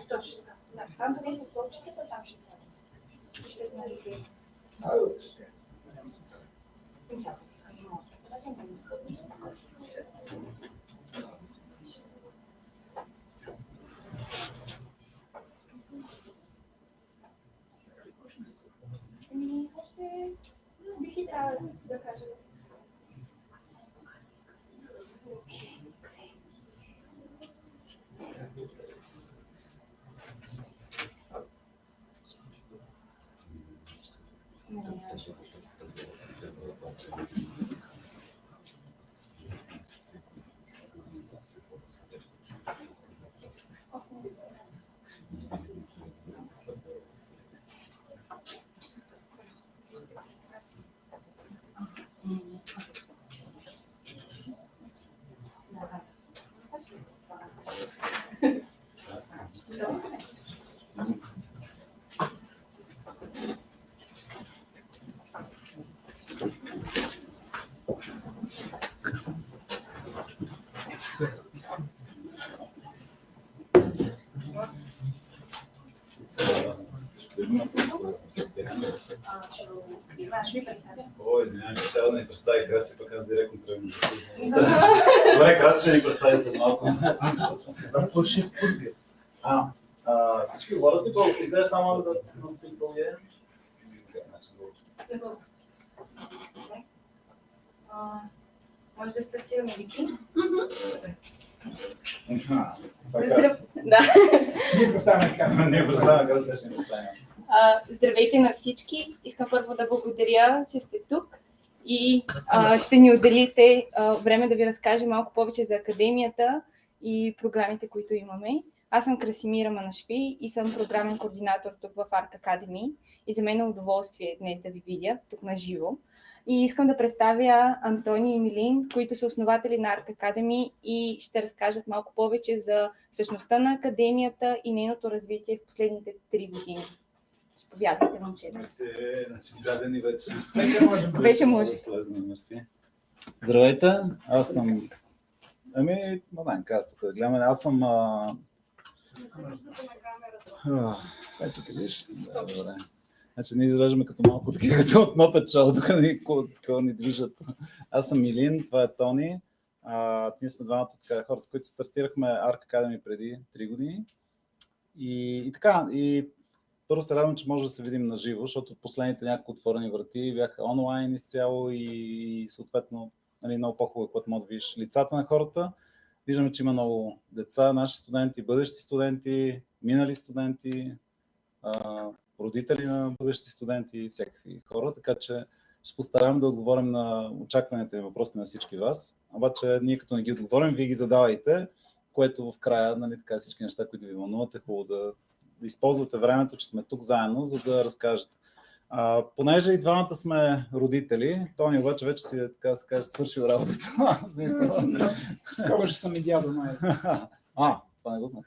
Точно така. Да, там къде са столчите, там ще сядем. Ще сме ли? Бих и трябва да кажа. О, извинявай, ще да ни представи Краси, пък аз директно трябва да записвам. Добре, Краси ще ни представи след малко. Запуши в първи. Всички говорят ли толкова? Изглежда само да се наспи по-вие? Може да стартираме Вики? Да. Ние представяме Краси. Ние представяме Краси, ще ни представим аз. Здравейте на всички! Искам първо да благодаря, че сте тук и ще ни отделите време да ви разкажа малко повече за Академията и програмите, които имаме. Аз съм Красимира Манашви и съм програмен координатор тук в ARC Academy и за мен е удоволствие днес да ви видя тук на живо. И искам да представя Антони и Милин, които са основатели на ARC Academy и ще разкажат малко повече за същността на Академията и нейното развитие в последните 3 години. Заповядайте, момчета. Значи дадени вече. Вече може. Мерси. Здравейте, аз съм... Маленка, тук да гледаме. Аз съм... Ето къде виж. Добре. Значи ние израждаме като малко такива, като от Muppet Show, тук ни движат. Аз съм Милин, това е Тони. Ние сме двамата така хората, които стартирахме ARC Academy преди 3 години. И така, и първо се радвам, че може да се видим на живо, защото последните няколко отворени врати бяха онлайн изцяло и съответно много по-хубаво, когато може да видиш лицата на хората. Виждаме, че има много деца, наши студенти, бъдещи студенти, минали студенти, родители на бъдещи студенти и всякакви хора, така че ще постараем да отговорим на очакваните и въпросите на всички вас. Обаче ние като не ги отговорим, вие ги задавайте, което в края, така всички неща, които ви вълнуват, е хубаво да използвате времето, че сме тук заедно, за да разкажете. Понеже и двамата сме родители, Тони обаче вече си, така да се каже, свършил работата. Скоро ще съм и дядо, май. Това не го знах.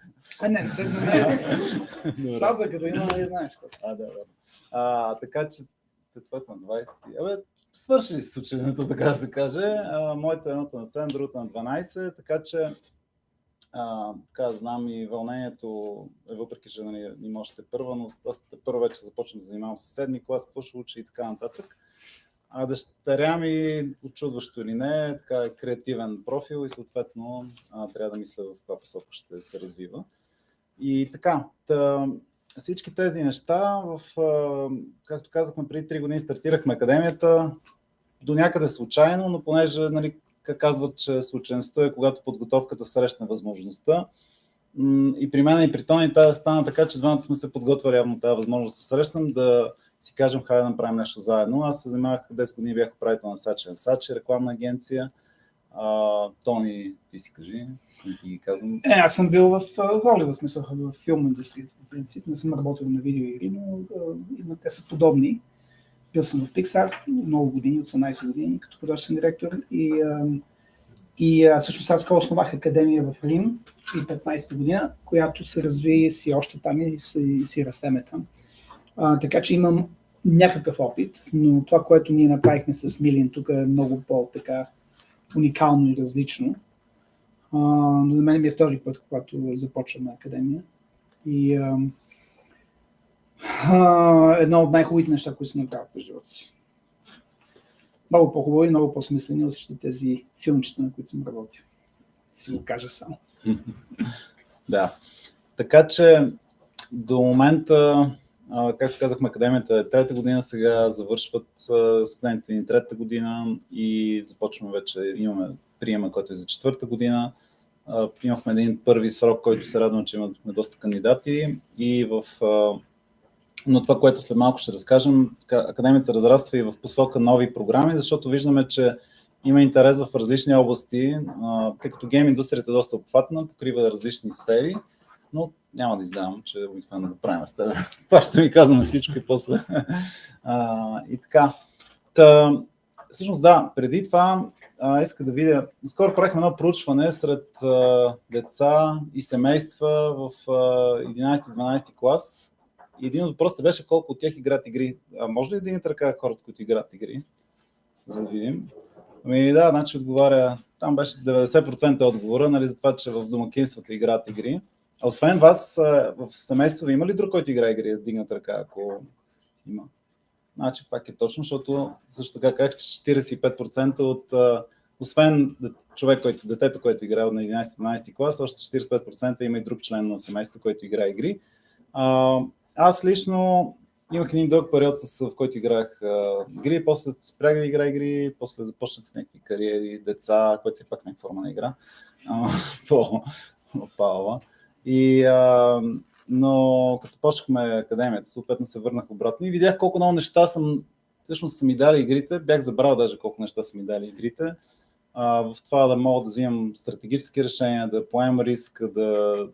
Не се знае. Слабо, като има, не знаеш какво. Така че, това на 20. Свършили с ученето, така да се каже. Моята е едното на 7, другата на 12, така че знам и вълнението, въпреки че има още първа, но аз първо вече започвам да занимавам с 7-ми клас, какво ще учи и така нататък. Дъщеря ми, очудващо или не, така е креативен профил и съответно трябва да мисля в каква посока ще се развива. И така, всички тези неща, както казахме, преди 3 години стартирахме Академията, до някъде случайно, но понеже казват, че случайността е когато подготовката срещне възможността. И при мен и при Тони стана така, че двамата сме се подготвили явно тази възможност да се срещнем, да си кажем, хайде да направим нещо заедно. Аз се занимавах 10 години, бях управител на Сачи, рекламна агенция. Тони, ти си кажи, не ти ги казвам. Аз съм бил в Холивуд, смисъл в филм индустрията, в принцип. Не съм работил на видеоигри, но те са подобни. Бил съм в Pixar много години, от 18 години, като художествен директор. И също аз основах Академия в Рим и 15-та година, която се разви си още там и си растеме там. Така че имам някакъв опит, но това, което ние направихме с Милин тук е много по-така уникално и различно. Но на мен ми е втори път, когато започваме Академия. И едно от най-хубавите неща, които се направят през живота си. Много по-хубаво и много по-смислени от всички тези филмчета, на които съм работил. Си го кажа само. Да. Така че до момента, както казахме, Академията е трета година, сега завършват студентите ни трета година и започваме вече, имаме приема, който е за четвърта година. Имахме един първи срок, който се радвам, че имаме доста кандидати и но това, което след малко ще разкажем, Академията се разраства и в посока нови програми, защото виждаме, че има интерес в различни области, тъй като гейм индустрията е доста обхватна, покрива различни сфери, но няма да издавам, че обикновено да правим с теб. Това ще ми казваме всичко и после. И така. Всъщност да, преди това иска да видя, скоро правихме едно проучване сред деца и семейства в 11-12 клас. И един от въпросите беше колко от тях играят игри. Може ли да дигнете ръка хората, които играят игри? За да видим. Да, значи отговаря, там беше 90% отговора, нали, за това, че в домакинствата играят игри. А освен вас, в семейство има ли друг, който играе игри? Да дигнат ръка, ако има. Значи пак е точно, защото също така казах, че 45% от, освен детето, което играе на 11-12 клас, още 45% има и друг член на семейство, който играе игри. Аз лично имах един дълъг период, в който играх игри, после спрях да игра игри, после започнах с някакви кариери, деца, което си пак някаква форма на игра, по-палава. Но като почнахме Академията, съответно се върнах обратно и видях колко много неща всъщност са ми дали игрите, бях забрал даже колко неща са ми дали игрите. В това да мога да взимам стратегически решения, да поемам риск, в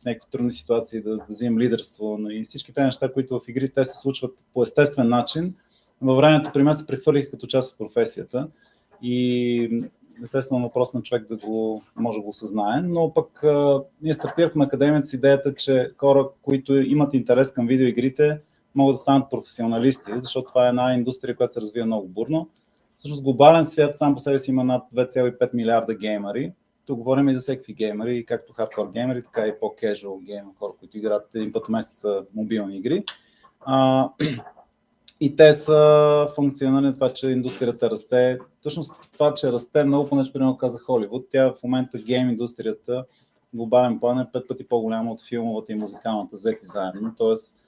някакви трудни ситуации да взимам лидерство и всички тези неща, които в игрите те се случват по естествен начин. Във времето при мен се прехвърлиха като част от професията и естествено въпрос на човек може да го осъзнае, но пък ние стартирахме Академията с идеята, че хора, които имат интерес към видеоигрите, могат да станат професионалисти, защото това е една индустрия, която се развива много бурно. Всъщност глобален свят сам по себе си има над 2,5 милиарда геймери. Тук говорим и за всеки геймери, както хардкор геймери, така и по-кежуал геймери, хора, които играят един път в месец мобилни игри. И те са функционални на това, че индустрията расте. Всъщност това, че расте много, понеже примерно каза Холивуд, тя в момента гейм индустрията, глобален план е 5 пъти по-голяма от филмовата и музикалната, взети заедно. Тоест,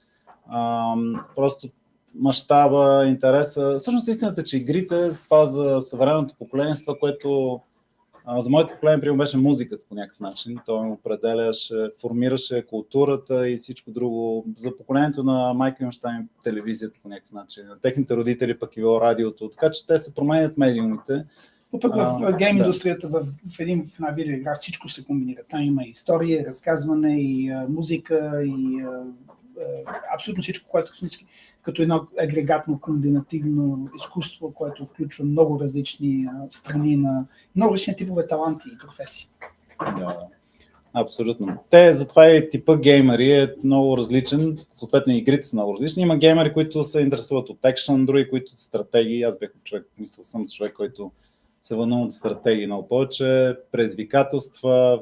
просто мащаба, интереса. Всъщност истината е, че игрите, това за съвременното поколение, това, което за моето поколение, примерно, беше музиката по някакъв начин. Той определяше, формираше културата и всичко друго. За поколението на майка и баща ми телевизията по някакъв начин. На техните родители пък и радиото. Така че те се променят медиумите. Но пък в гейм индустрията, в една видеоигра всичко се комбинира. Там има и история, разказване, и музика, и абсолютно всичко, което като едно агрегатно комбинативно изкуство, което включва много различни страни на много различни типове таланти и професии. Да, абсолютно. Затова и типа геймери е много различен, съответно игрите са много различни. Има геймери, които се интересуват от екшън, други, които са стратегии. Аз бях човек, мисля съм с човек, който се вълнува от стратегии много повече, предизвикателства,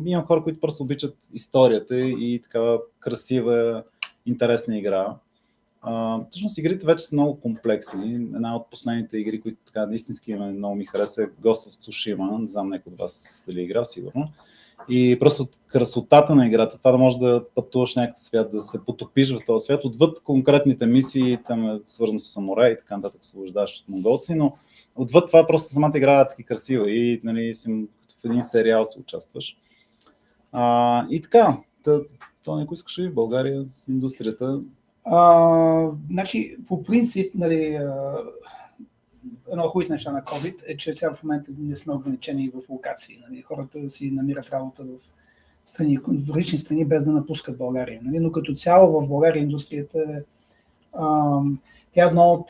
имам хора, които просто обичат историята и такава красива, интересна игра. Всъщност игрите вече са много комплексни. Една от последните игри, които така истински много ми хареса, е Ghost of Tsushima. Не знам някой от вас дали е играл, сигурно. И просто красотата на играта, това да можеш да пътуваш някакъв свят, да се потопиш в този свят, отвъд конкретните мисии, там е свързано с самурай и така нататък, освобождаваш от монголци, но отвъд това просто самата игра е адски красива и нали, в един сериал се участваш. И така, то някой искаше и в България с индустрията. Значи, по принцип, нали, едно от хубавите неща на COVID е, че сега в момента не сме ограничени в локации. Нали. Хората си намират работа в различни страни, без да напускат България. Нали. Но като цяло в България индустрията тя е едно от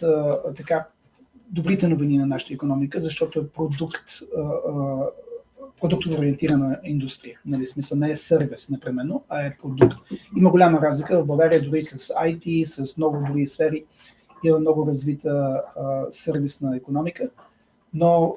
така добрите новини на нашата икономика, защото е продуктово-ориентирана индустрия. Нали, смисъл не е сервис непременно, а е продукт. Има голяма разлика в България дори с IT, с много други сфери. Има много развита сервисна икономика, но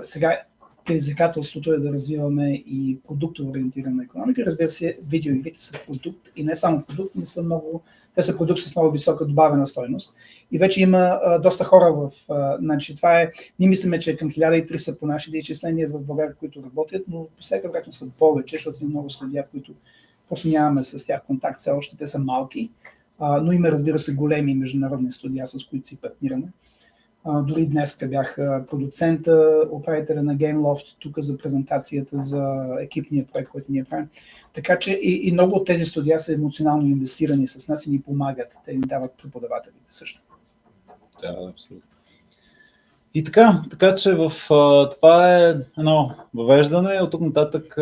сега предизвикателството е да развиваме и продуктово-ориентирана икономика. Разбира се, видеоигрите са продукт и не само продукт, но са много, те са продукт с много висока добавена стойност. И вече има доста хора в... Значи, това е... Ние мислиме, че към 1300 по нашите изчисления в България, които работят, но по всяка вероятност са повече, защото има много студия, които просто нямаме с тях контакт, все още те са малки, но има, разбира се, големи международни студия, с които си партнираме. Дори днес бях продуцента, управителя на GameLoft тук за презентацията за екипния проект, който ние правим. Така че и много от тези студия са емоционално инвестирани с нас и ни помагат. Те ни дават преподавателите също. Да, абсолютно. И така че това е едно въвеждане. От тук нататък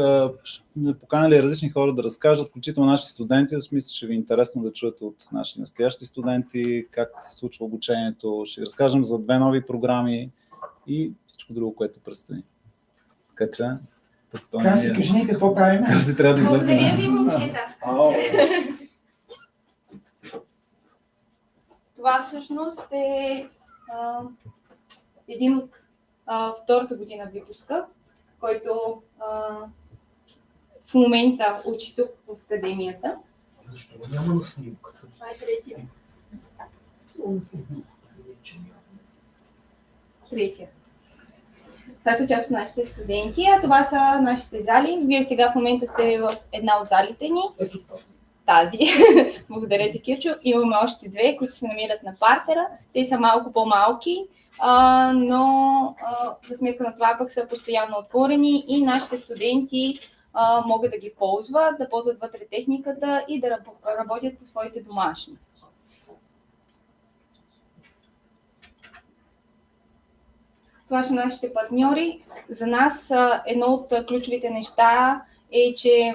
сме поканали различни хора да разкажат, включително наши студенти, защото мисля, че ви е интересно да чуете от наши настоящи студенти как се случва обучението. Ще ви разкажем за 2 нови програми и всичко друго, което предстои. Така че... Краси, кажи ни какво правим. Краси трябва да излезе. Благодаря ви, момчета. Това всъщност е един от втората година випуска, който в момента учи тук в Академията. Защо няма на снимката? Това е третия. Третия. Това са част от нашите студенти, а това са нашите зали. Вие сега в момента сте в една от залите ни. Ето Тази. Благодаря ти, Кирчо. Имаме още 2, които се намират на партера. Те са малко по-малки, но за сметка на това пък са постоянно отворени и нашите студенти могат да ги ползват, да ползват вътре техниката и да работят по своите домашни. Това са нашите партньори. За нас едно от ключовите неща е, че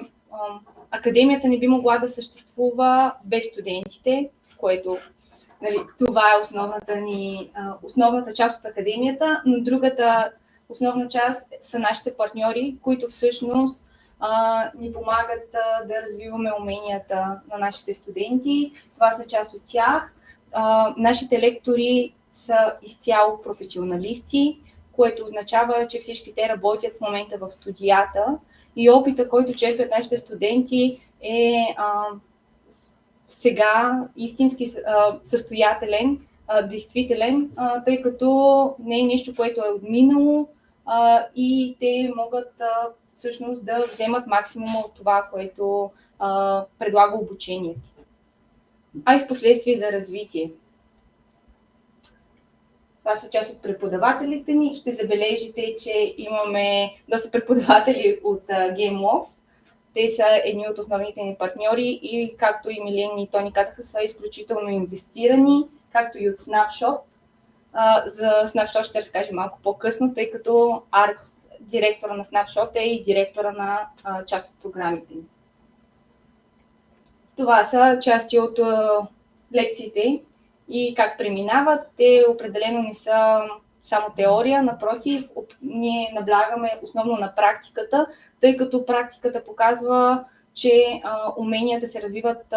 Академията не би могла да съществува без студентите, което това е основната част от Академията, но другата основна част са нашите партньори, които всъщност ни помагат да развиваме уменията на нашите студенти. Това са част от тях. Нашите лектори са изцяло професионалисти, което означава, че всички те работят в момента в студията и опита, който черпят нашите студенти е сега истински състоятелен, действителен, тъй като не е нещо, което е отминало и те могат всъщност да вземат максимума от това, което предлага обучението, а и в последствие за развитие. Това са част от преподавателите ни. Ще забележите, че имаме доста преподаватели от GameLoft. Те са едни от основните ни партньори и, както и Милин и Тони казаха, са изключително инвестирани, както и от Snapshot. За Snapshot ще разкажа малко по-късно, тъй като директора на Snapshot е и директора на част от програмите ни. Това са части от лекциите и как преминават. Те определено не са само теория, напротив, ние наблягаме основно на практиката, тъй като практиката показва, че уменията се развиват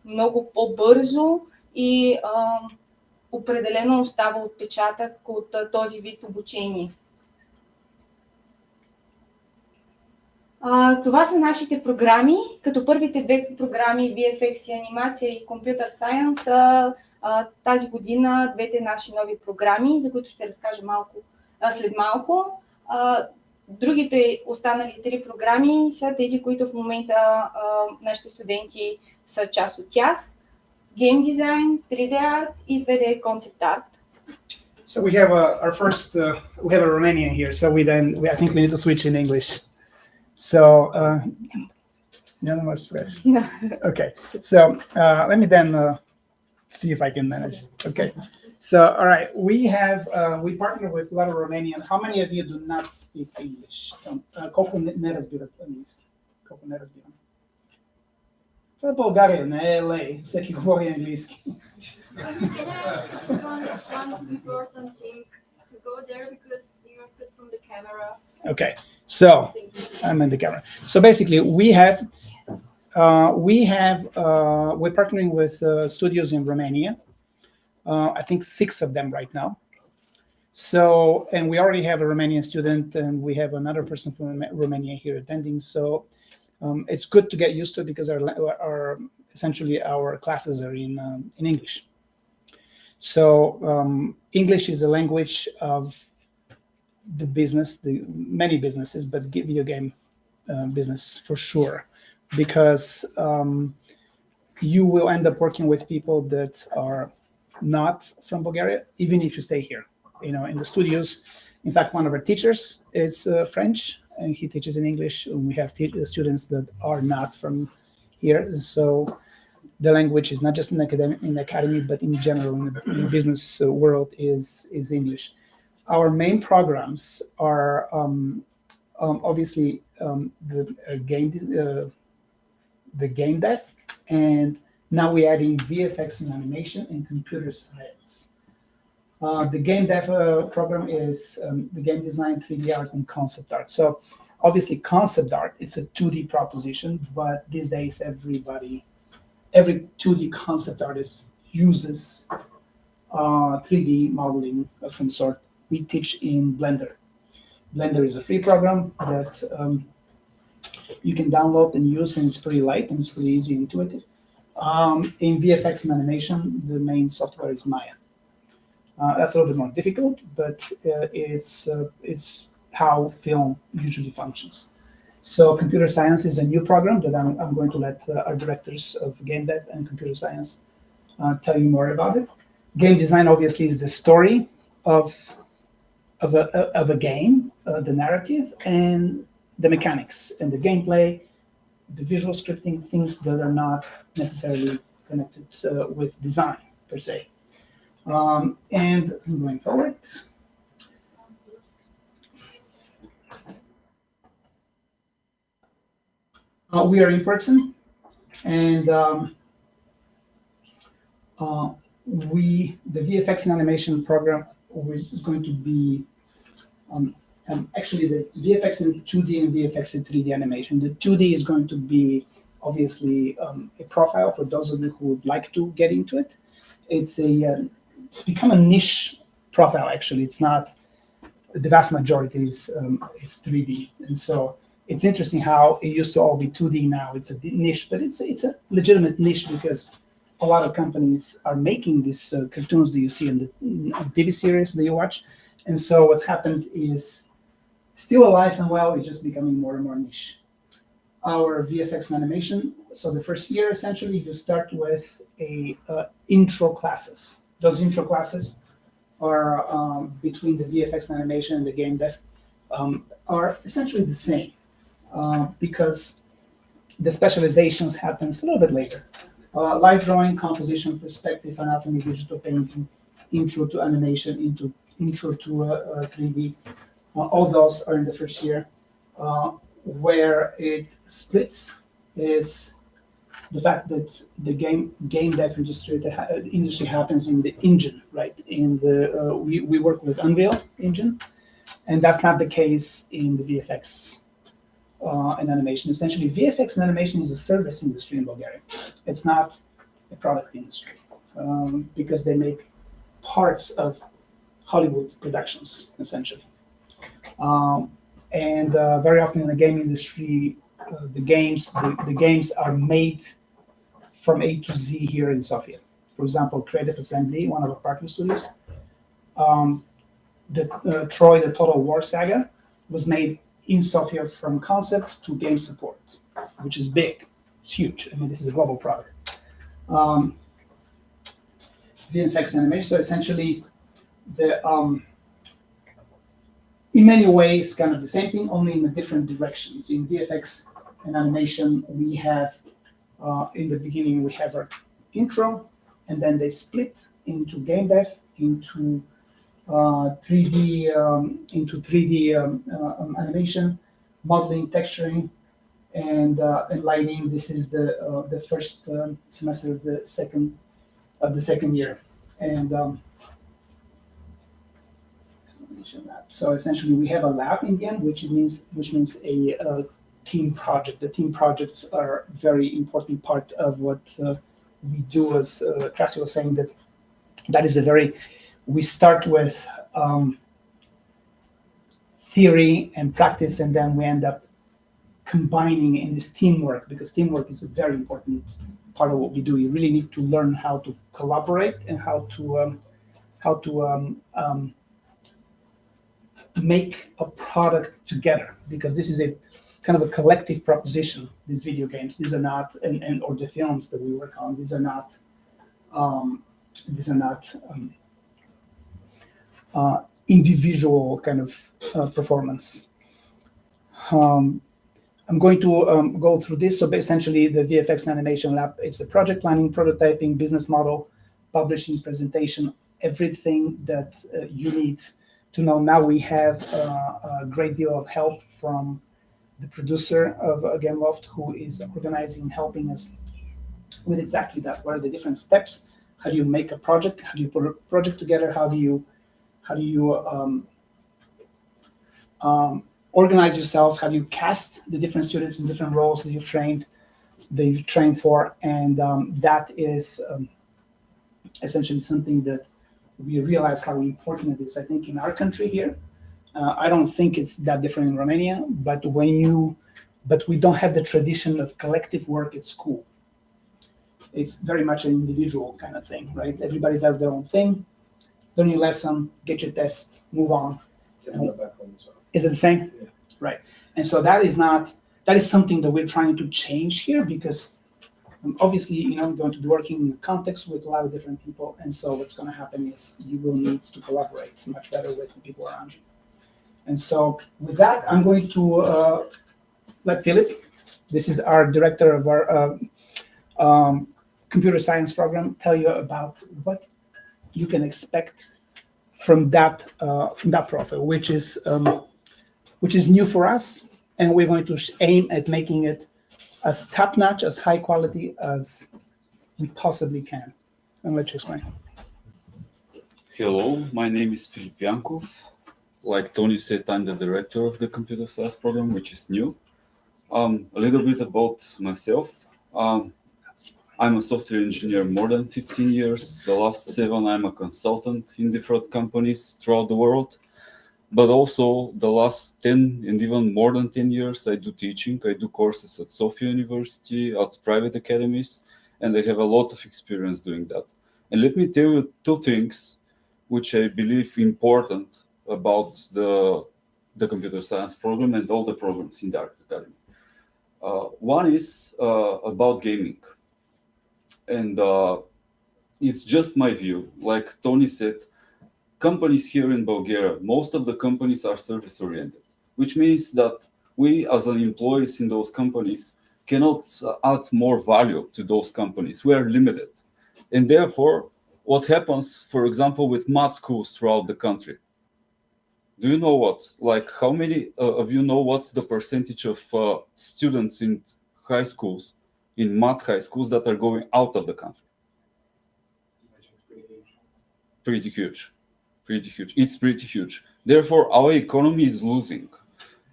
много по-бързо и определено остава отпечатък от този вид обучение. Това са нашите програми, като първите 2 програми Vfx Анимация и Computer Science са тази година 2 наши нови програми, за които ще разкажа след малко. Другите останали 3 програми са тези, които в момента нашите студенти са част от тях. Game Design, 3D Art и 2D Concept Art. So we have our first, we have a Romanian here, so I think we need to switch in English. So, none much fresh. Okay, so let me then see if I can manage. Okay, so all right, we partner with a lot of Romanian. How many of you do not speak English? Колко не разбират английски? Колко не разбирам? Това е България, не е LA. Всеки говори английски. One important thing to go there because you're good from the camera. Okay, so I'm in the camera. So basically, we're partnering with studios in Romania. I think 6 of them right now. So, and we already have a Romanian student, and we have another person from Romania here attending. So it's good to get used to it because essentially our classes are in English. So English is a language of the business, the many businesses, but video game business for sure, because you will end up working with people that are not from Bulgaria, even if you stay here. In the studios. In fact, one of our teachers is French, and he teaches in English. And we have students that are not from here. So the language is not just in the academy, but in general in the business world is English. Our main programs are obviously the game dev, and now we're adding VFX and animation and computer science. The game dev program is the game design, 3D art, and concept art. So obviously concept art, it's a 2D proposition, but these days every 2D concept artist uses 3D modeling of some sort. We teach in Blender. Blender is a free program that you can download and use, and it's pretty light and it's pretty easy and intuitive. In VFX and animation, the main software is Maya. That's a little bit more difficult, but it's how film usually functions. So computer science is a new program that I'm going to let our directors of game dev and computer science tell you more about it. Game design obviously is the story of a game, the narrative, and the mechanics and the gameplay, the visual scripting, things that are not necessarily connected with design per se. And going forward, we are in person, and the VFX and animation program is going to be actually the VFX in 2D and VFX in 3D animation. The 2D is going to be obviously a profile for those of you who would like to get into it. It's become a niche profile. Actually, it's not. The vast majority is 3D, and so it's interesting how it used to all be 2D. Now it's a niche, but it's a legitimate niche because a lot of companies are making these cartoons that you see in the TV series that you watch. And so what's happened is still alive and well, it's just becoming more and more niche. Our VFX and animation, so the first year, essentially, you start with intro classes. Those intro classes are between the VFX and animation and the game dev are essentially the same because the specializations happens a little bit later. Light drawing, composition, perspective, anatomy, digital painting, intro to animation, intro to 3D. All those are in the first year. Where it splits is the fact that the game dev industry happens in the engine, right? We work with Unreal Engine, and that's not the case in the VFX and animation. Essentially, VFX and animation is a service industry in Bulgaria. It's not a product industry because they make parts of Hollywood productions, essentially. And very often in the game industry, the games are made from A to Z here in Sofia. For example, Creative Assembly, one of our partner studios, Troy, the Total War Saga, was made in Sofia from concept to game support, which is big. It's huge. I mean, this is a global product. VFX animation, so essentially, in many ways, kind of the same thing, only in the different directions. In VFX and animation, we have, in the beginning, we have our intro, and then they split into game dev, into 3D animation, modeling, texturing, and lighting. This is the first semester of the second year, and so essentially we have a lab in the end, which means a team project. The team projects are a very important part of what we do. As Krasi was saying, that is we start with theory and practice, and then we end up combining in this teamwork, because teamwork is a very important part of what we do. You really need to learn how to collaborate and how to make a product together, because this is a kind of a collective proposition. These video games, these are not, or the films that we work on, these are not individual kind of performance. I'm going to go through this. So essentially, the Vfx Animation Lab is a project planning, prototyping, business model, publishing, presentation, everything that you need to know. Now we have a great deal of help from the producer of Biancov, who is organizing, helping us with exactly that. What are the different steps? How do you make a project? How do you put a project together? How do you organize yourselves? How do you cast the different students in different roles that you've trained for? And that is essentially something that we realize how important it is. I think in our country here, I don't think it's that different in Romania, but we don't have the tradition of collective work at school. It's very much an individual kind of thing, right? Everybody does their own thing, learn your lesson, get your test, move on. Is it the same? Yeah. Right. And so that is something that we're trying to change here, because obviously, you're going to be working in a context with a lot of different people. And so what's going to happen is you will need to collaborate much better with the people around you. And so with that, I'm going to let Philip, this is our director of our computer science program, tell you about what you can expect from that profile, which is new for us, and we're going to aim at making it as top-notch, as high quality as we possibly can. And let's explain. Hello, my name is Biancov. Like Tony said, I'm the director of the computer science program, which is new. A little bit about myself. I'm a software engineer more than 15 years. The last 7, I'm a consultant in different companies throughout the world. But also the last 10 and even more than 10 years, I do teaching. I do courses at Sofia University, at private academies, and I have a lot of experience doing that. And let me tell you 2 things which I believe important about the computer science program and all the programs in the ARC Academy. One is about gaming. And it's just my view. Like Tony said, companies here in Bulgaria, most of the companies are service-oriented, which means that we as an employees in those companies cannot add more value to those companies. We are limited. And therefore, what happens, for example, with math schools throughout the country? Do you know what? Like, how many of you know what's the percentage of students in high schools, in math high schools, that are going out of the country? Pretty huge. Pretty huge. It's pretty huge. Therefore, our economy is losing.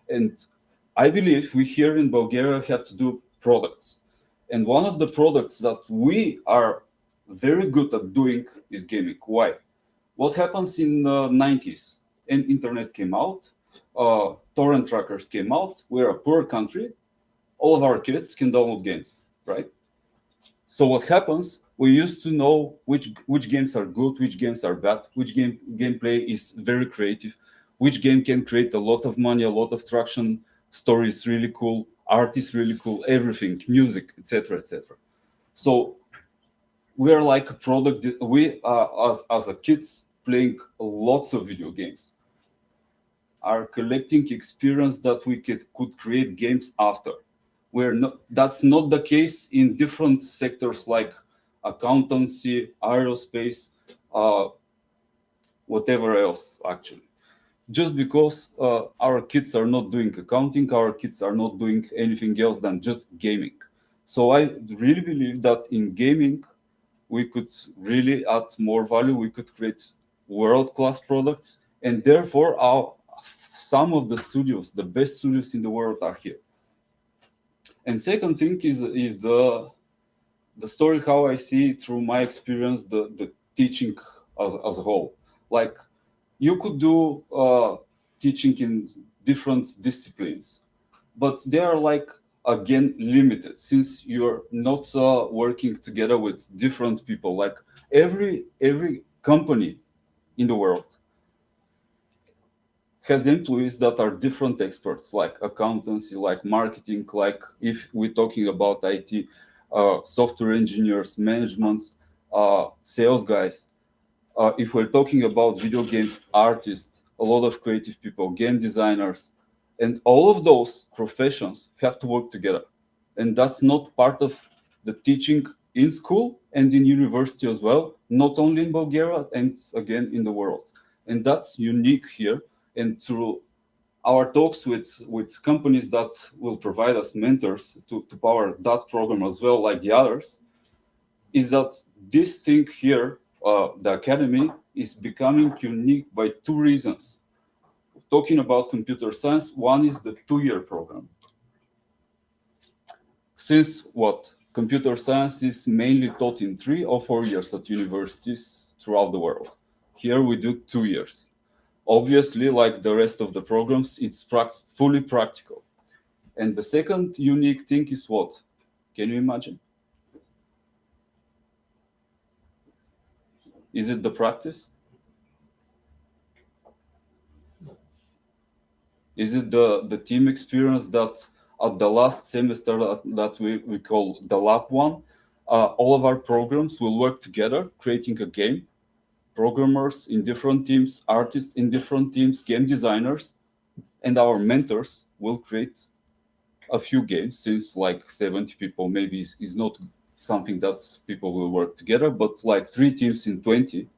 And I believe we here in Bulgaria have to do products. And one of the products that we are very good at doing is gaming. Why? What happens in the 90s? And internet came out, torrent trackers came out. We're a poor country. All of our kids can download games, right? So what happens? We used to know which games are good, which games are bad, which gameplay is very creative, which game can create a lot of money, a lot of traction, story is really cool, art is really cool, everything, music, etc., etc. So we are like a product. We are, as a kids, playing lots of video games, are collecting experience that we could create games after. That's not the case in different sectors like accountancy, aerospace, whatever else, actually. Just because our kids are not doing accounting, our kids are not doing anything else than just gaming. So I really believe that in gaming, we could really add more value. We could create world-class products, and therefore some of the studios, the best studios in the world, are here. And second thing is the story, how I see through my experience the teaching as a whole. Like, you could do teaching in different disciplines, but they are like, again, limited, since you're not working together with different people. Like every company in the world has employees that are different experts, like accountancy, like marketing, like if we're talking about IT, software engineers, management, sales guys. If we're talking about video games, artists, a lot of creative people, game designers, and all of those professions have to work together. And that's not part of the teaching in school and in university as well, not only in Bulgaria and again in the world. And that's unique here. And through our talks with companies that will provide us mentors to power that program as well, like the others, is that this thing here, the Academy, is becoming unique by two reasons. Talking about computer science, one is the 2-year program. Since computer science is mainly taught in 3 or 4 years at universities throughout the world. Here we do 2 years. Obviously, like the rest of the programs, it's fully practical. And the second unique thing is what? Can you imagine? Is it the practice? Is it the team experience that at the last semester that we call the lab one, all of our programs will work together, creating a game. Programmers in different teams, artists in different teams, game designers, and our mentors will create a few games, since like 70 people maybe is not something that people will work together, but like 3 teams in 20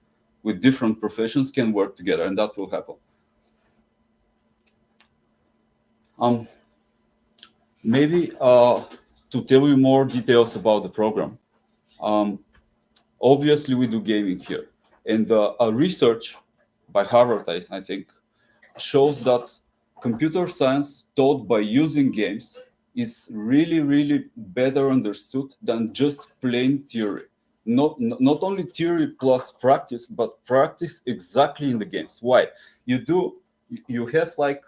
with different professions can work together, and that will happen. Maybe to tell you more details about the program. Obviously, we do gaming here. And a research by Harvard, I think, shows that computer science taught by using games is really, really better understood than just plain theory. Not only theory plus practice, but practice exactly in the games. Why? You have like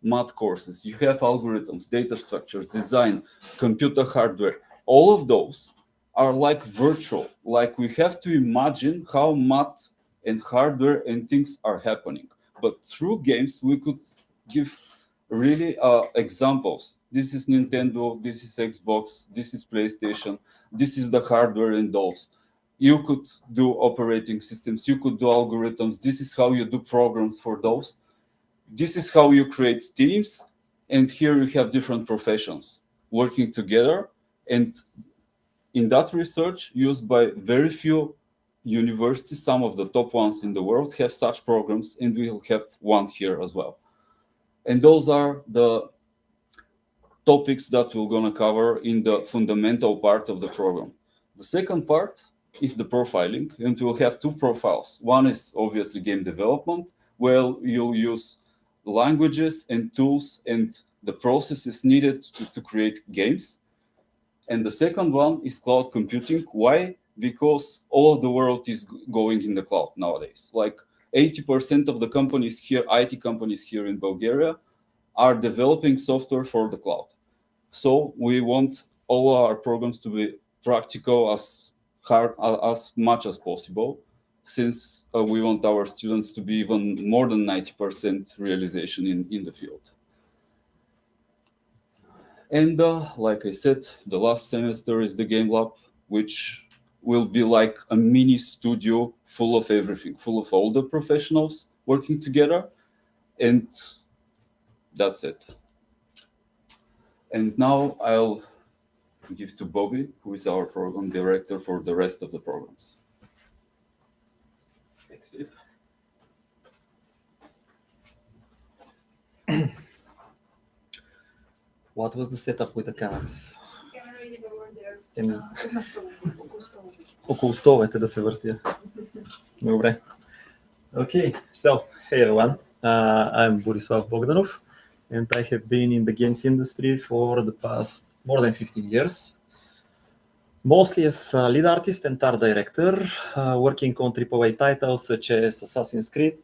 math courses, you have algorithms, data structures, design, computer hardware. All of those are like virtual. Like we have to imagine how math and hardware and things are happening. But through games, we could give really examples. This is Nintendo, this is Xbox, this is PlayStation, this is the hardware and those. You could do operating systems, you could do algorithms, this is how you do programs for those. This is how you create teams, and here you have different professions working together. And in that research, used by very few universities, some of the top ones in the world have such programs, and we will have one here as well. And those are the topics that we're going to cover in the fundamental part of the program. The second part is the profiling, and we'll have 2 profiles. One is obviously game development, where you'll use languages and tools and the processes needed to create games. And the second one is cloud computing. Why? Because all of the world is going in the cloud nowadays. Like 80% of the companies here, IT companies here in Bulgaria, are developing software for the cloud. So we want all our programs to be practical as much as possible, since we want our students to be even more than 90% realization in the field. And like I said, the last semester is the game lab, which will be like a mini studio full of everything, full of all the professionals working together. And that's it. And now I'll give to Bobby, who is our program director for the rest of the programs. Thanks, Philip. What was the setup with the cameras? Около столовете да се въртя. Добре. Okay, so hey everyone, I'm Borislav Bogdanov, and I have been in the games industry for the past more than 15 years. mostly as a lead artist and art director, working on AAA titles such as Assassin's Creed,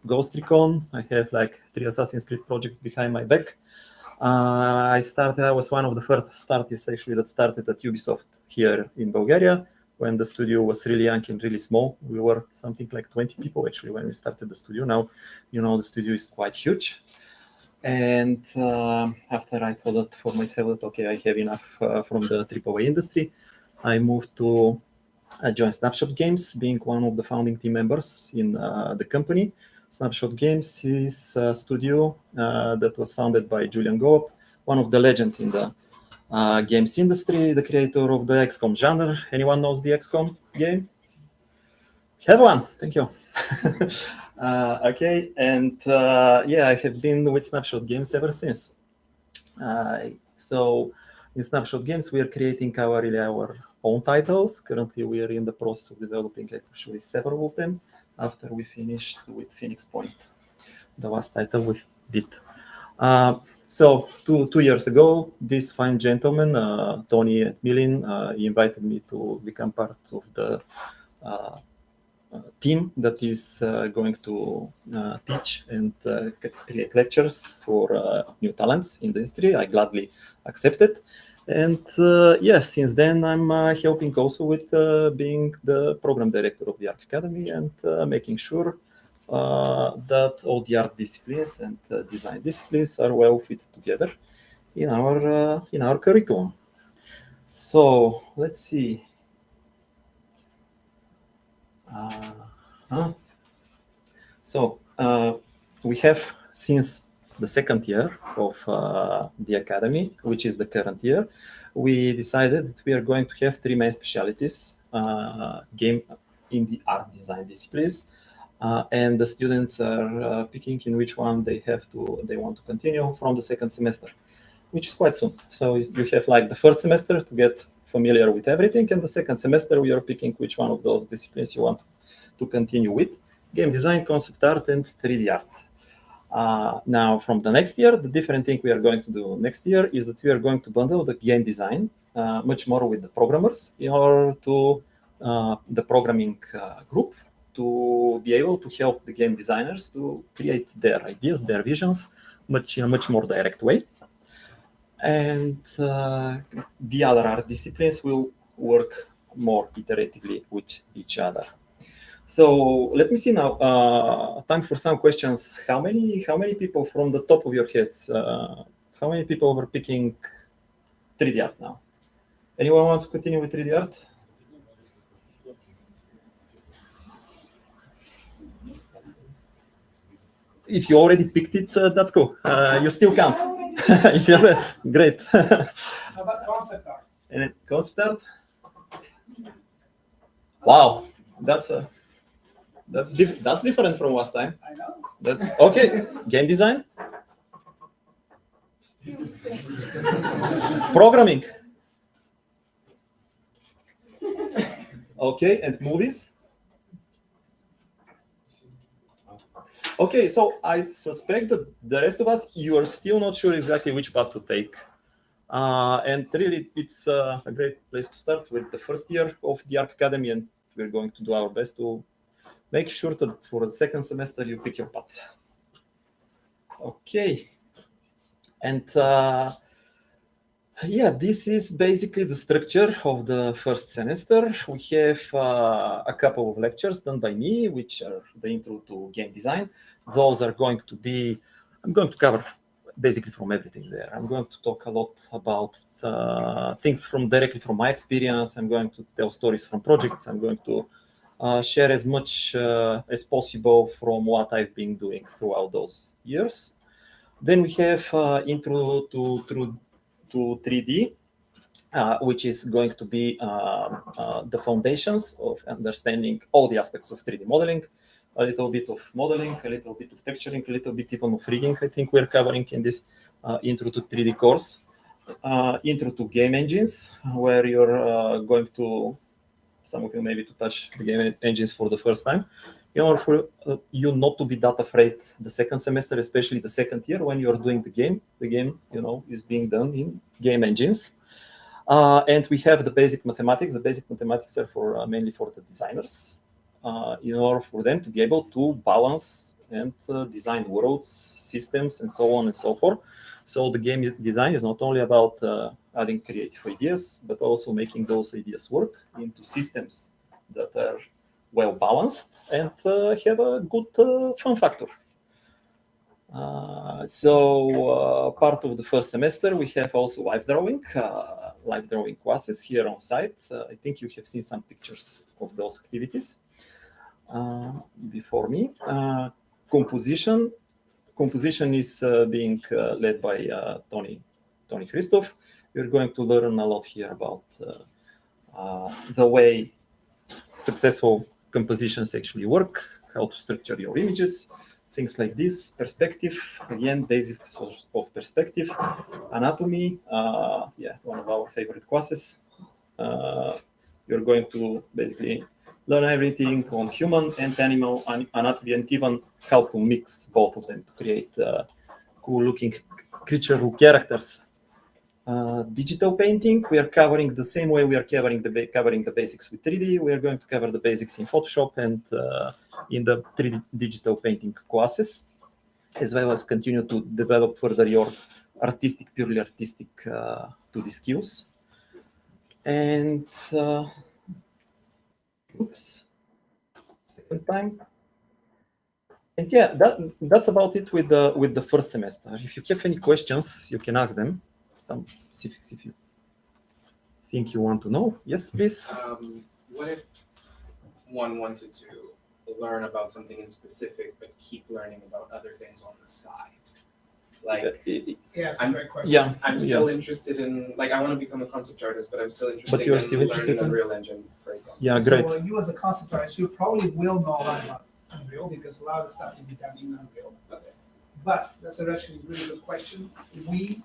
Ghost Recon. I have like 3 Assassin's Creed projects behind my back. I was one of the first artists actually that started at Ubisoft here in Bulgaria when the studio was really young and really small. We were something like 20 people actually when we started the studio. Now, you know, the studio is quite huge. And after I thought that for myself that, okay, I have enough from the AAA industry, I moved to join Snapshot Games, being one of the founding team members in the company. Snapshot Games is a studio that was founded by Julian Goop, one of the legends in the games industry, the creator of the XCOM genre. Anyone knows the XCOM game? Have one, thank you. Okay, and yeah, I have been with Snapshot Games ever since. So in Snapshot Games, we are creating our own titles. Currently, we are in the process of developing actually several of them after we finished with Phoenix Point, the last title we did. So two years ago, this fine gentleman, Tony and Milin, invited me to become part of the team that is going to teach and create lectures for new talents in the industry. I gladly accepted. And yes, since then I'm helping also with being the program director of the ARC Academy and making sure that all the art disciplines and design disciplines are well fitted together in our curriculum. So let's see. So we have, since the second year of the Academy, which is the current year, we decided that we are going to have 3 main specialties game in the art design disciplines, and the students are picking in which one they want to continue from the second semester, which is quite soon. So you have like the first semester to get familiar with everything, and the second semester we are picking which one of those disciplines you want to continue with: game design, concept art, and 3D art. Now, from the next year, the different thing we are going to do next year is that we are going to bundle the game design much more with the programmers in order to the programming group to be able to help the game designers to create their ideas, their visions in a much more direct way. And the other art disciplines will work more iteratively with each other. So let me see now. Time for some questions. How many people from the top of your heads? How many people were picking 3D art now? Anyone wants to continue with 3D art? If you already picked it, that's cool. You still count. Great. How about concept art? And concept art? Wow, that's different from last time. I know. That's okay. Game design, programming. Okay, and movies. Okay, so I suspect that the rest of us, you are still not sure exactly which path to take. And really, it's a great place to start with the first year of the ARC Academy, and we're going to do our best to make sure that for the second semester you pick your path. Okay, and yeah, this is basically the structure of the first semester. We have a couple of lectures done by me, which are the intro to game design. Those are going to be, I'm going to cover basically from everything there. I'm going to talk a lot about things directly from my experience. I'm going to tell stories from projects. I'm going to share as much as possible from what I've been doing throughout those years. Then we have intro to 3D, which is going to be the foundations of understanding all the aspects of 3D modeling, a little bit of modeling, a little bit of texturing, a little bit even of rigging, I think we're covering in this intro to 3D course. Intro to game engines, where you're going to, some of you maybe, to touch the game engines for the first time, in order for you not to be that afraid the second semester, especially the second year when you're doing the game, you know, is being done in game engines. And we have the basic mathematics. The basic mathematics are for mainly for the designers, in order for them to be able to balance and design worlds, systems, and so on and so forth. So the game design is not only about adding creative ideas, but also making those ideas work into systems that are well balanced and have a good fun factor. So part of the first semester, we have also live drawing classes here on site. I think you have seen some pictures of those activities before me. Composition is being led by Tony Christov. We're going to learn a lot here about the way successful compositions actually work, how to structure your images, things like this. Perspective, again, basics of perspective. Anatomy, one of our favorite classes. You're going to basically learn everything on human and animal anatomy, and even how to mix both of them to create cool-looking creature characters. Digital painting, we are covering the same way we are covering the basics with 3D. We are going to cover the basics in Photoshop and in the 3D digital painting classes, as well as continue to develop further your purely artistic 2D skills. And second time. And yeah, that's about it with the first semester. If you have any questions, you can ask them. Some specifics if you think you want to know. Yes, please. What if one wanted to learn about something in specific, but keep learning about other things on the side? Like, Yeah, it's a great question. Yeah, I'm still interested in, like, I want to become a concept artist, but I'm still interested you're in still learning interested in- Unreal Engine, for example. Yeah, great. So you as a concept artist, you probably will know a lot about Unreal because a lot of the stuff you have in Unreal. Okay. But that's actually a really good question. We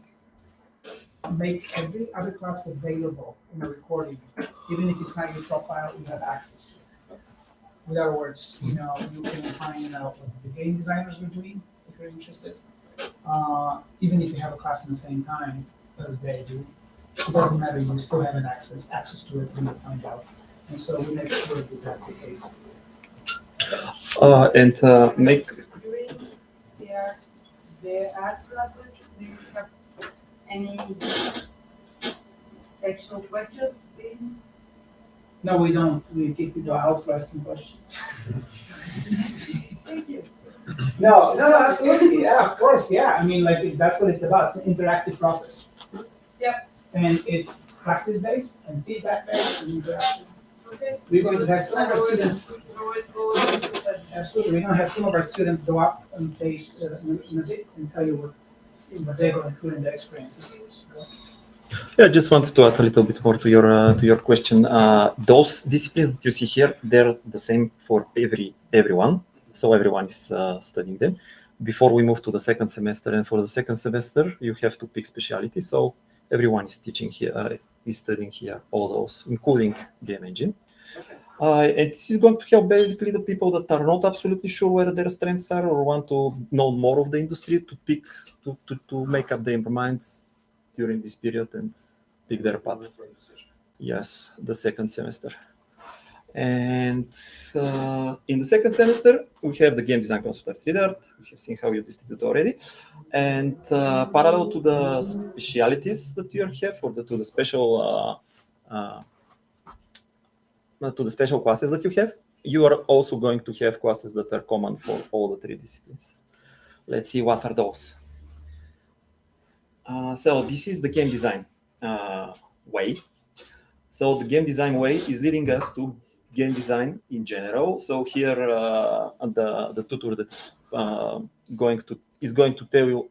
make every other class available in a recording, even if it's not your profile, you have access to it. In other words, you can find out what the game designers are doing if you're interested. Even if you have a class in the same time as they do, it doesn't matter. You still have access to it when you find out. And so we make sure that that's the case. Make During their art classes, do you have any actual questions? No, we don't. We keep people out for asking questions. Thank you. No, absolutely. Yeah, of course. Yeah. I mean, like, that's what it's about. It's an interactive process. Yeah. And it's practice-based and feedback-based and interaction. Okay. We're going to have some of our students. Absolutely. We're going to have some of our students go up on stage in a bit and tell you what they're going through in their experiences. Yeah, I just wanted to add a little bit more to your question. Those disciplines that you see here, they're the same for everyone. So everyone is studying them. Before we move to the second semester, and for the second semester, you have to pick specialty. So everyone is teaching here, is studying here all those, including game engine. And this is going to help basically the people that are not absolutely sure where their strengths are or want to know more of the industry to pick, to make up their minds during this period and pick their path. Yes, the second semester. And in the second semester, we have the game design concept art 3D art. We have seen how you distribute already. And parallel to the specialities that you have, or to the special classes that you have, you are also going to have classes that are common for all the three disciplines. Let's see what are those. So this is the game design way. So the game design way is leading us to game design in general. So here the tutor that is going to tell you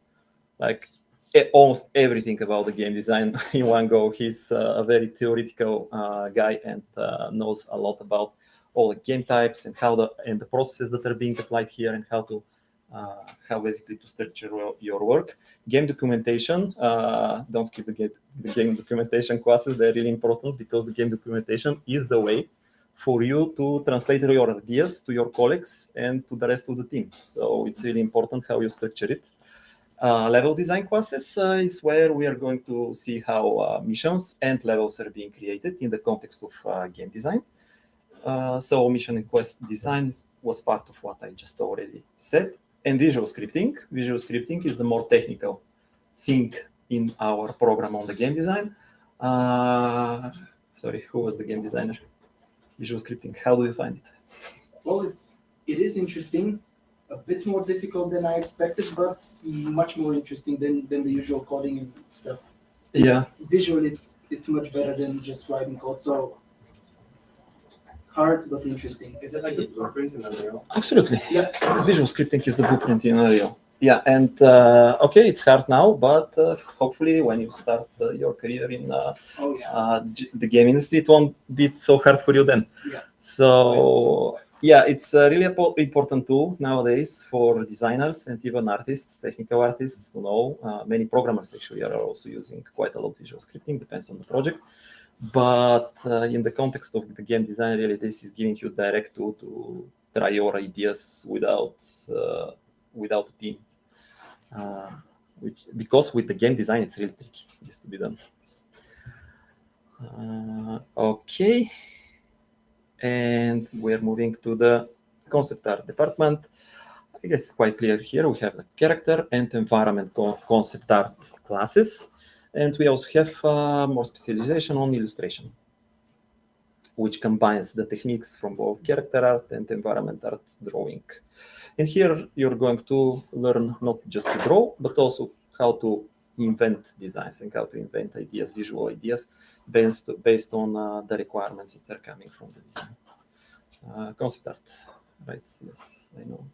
like almost everything about the game design in one go. He's a very theoretical guy and knows a lot about all the game types and the processes that are being applied here and how basically to structure your work. Game documentation, don't skip the game documentation classes. They're really important because the game documentation is the way for you to translate your ideas to your colleagues and to the rest of the team. So it's really important how you structure it. Level design classes is where we are going to see how missions and levels are being created in the context of game design. So mission and quest design was part of what I just already said. And visual scripting. Visual scripting is the more technical thing in our program on the game design. Sorry, who was the game designer? Visual scripting, how do you find it? Well, it is interesting, a bit more difficult than I expected, but much more interesting than the usual coding and stuff. Yeah. Visually, it's much better than just writing code. So hard but interesting. Is it like the blueprint in Unreal? Absolutely. Yeah. Visual scripting is the blueprint in Unreal. Yeah, and okay, it's hard now, but hopefully when you start your career in the game industry, it won't be so hard for you then. Yeah. So yeah, it's a really important tool nowadays for designers and even artists, technical artists to know. Many programmers actually are also using quite a lot of visual scripting, depends on the project. But in the context of the game design, really, this is giving you direct tool to try your ideas without a team. Because with the game design, it's really tricky this to be done. Okay, and we're moving to the concept art department. I guess it's quite clear here. We have the character and environment concept art classes, and we also have more specialization on illustration, which combines the techniques from both character art and environment art drawing. And here you're going to learn not just to draw, but also how to invent designs and how to invent ideas, visual ideas, based on the requirements that are coming from the design. Concept art, right? Yes, I know.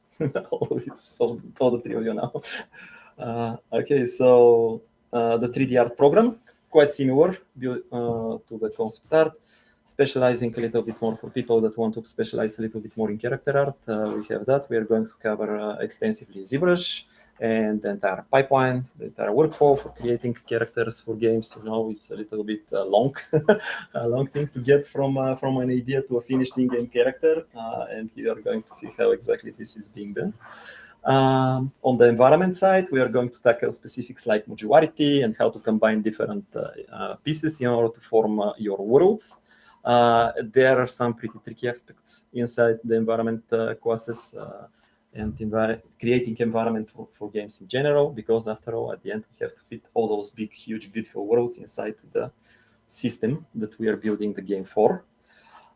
all the three of you now. Okay, so the 3D art program, quite similar to the concept art, specializing a little bit more for people that want to specialize a little bit more in character art. We have that. We are going to cover extensively ZBrush and the entire pipeline, the entire workflow for creating characters for games. You know, it's a little bit long, a long thing to get from an idea to a finished in-game character, and you are going to see how exactly this is being done. On the environment side, we are going to tackle specifics like modularity and how to combine different pieces in order to form your worlds. There are some pretty tricky aspects inside the environment classes and creating environment for games in general, because after all, at the end, we have to fit all those big, huge, beautiful worlds inside the system that we are building the game for.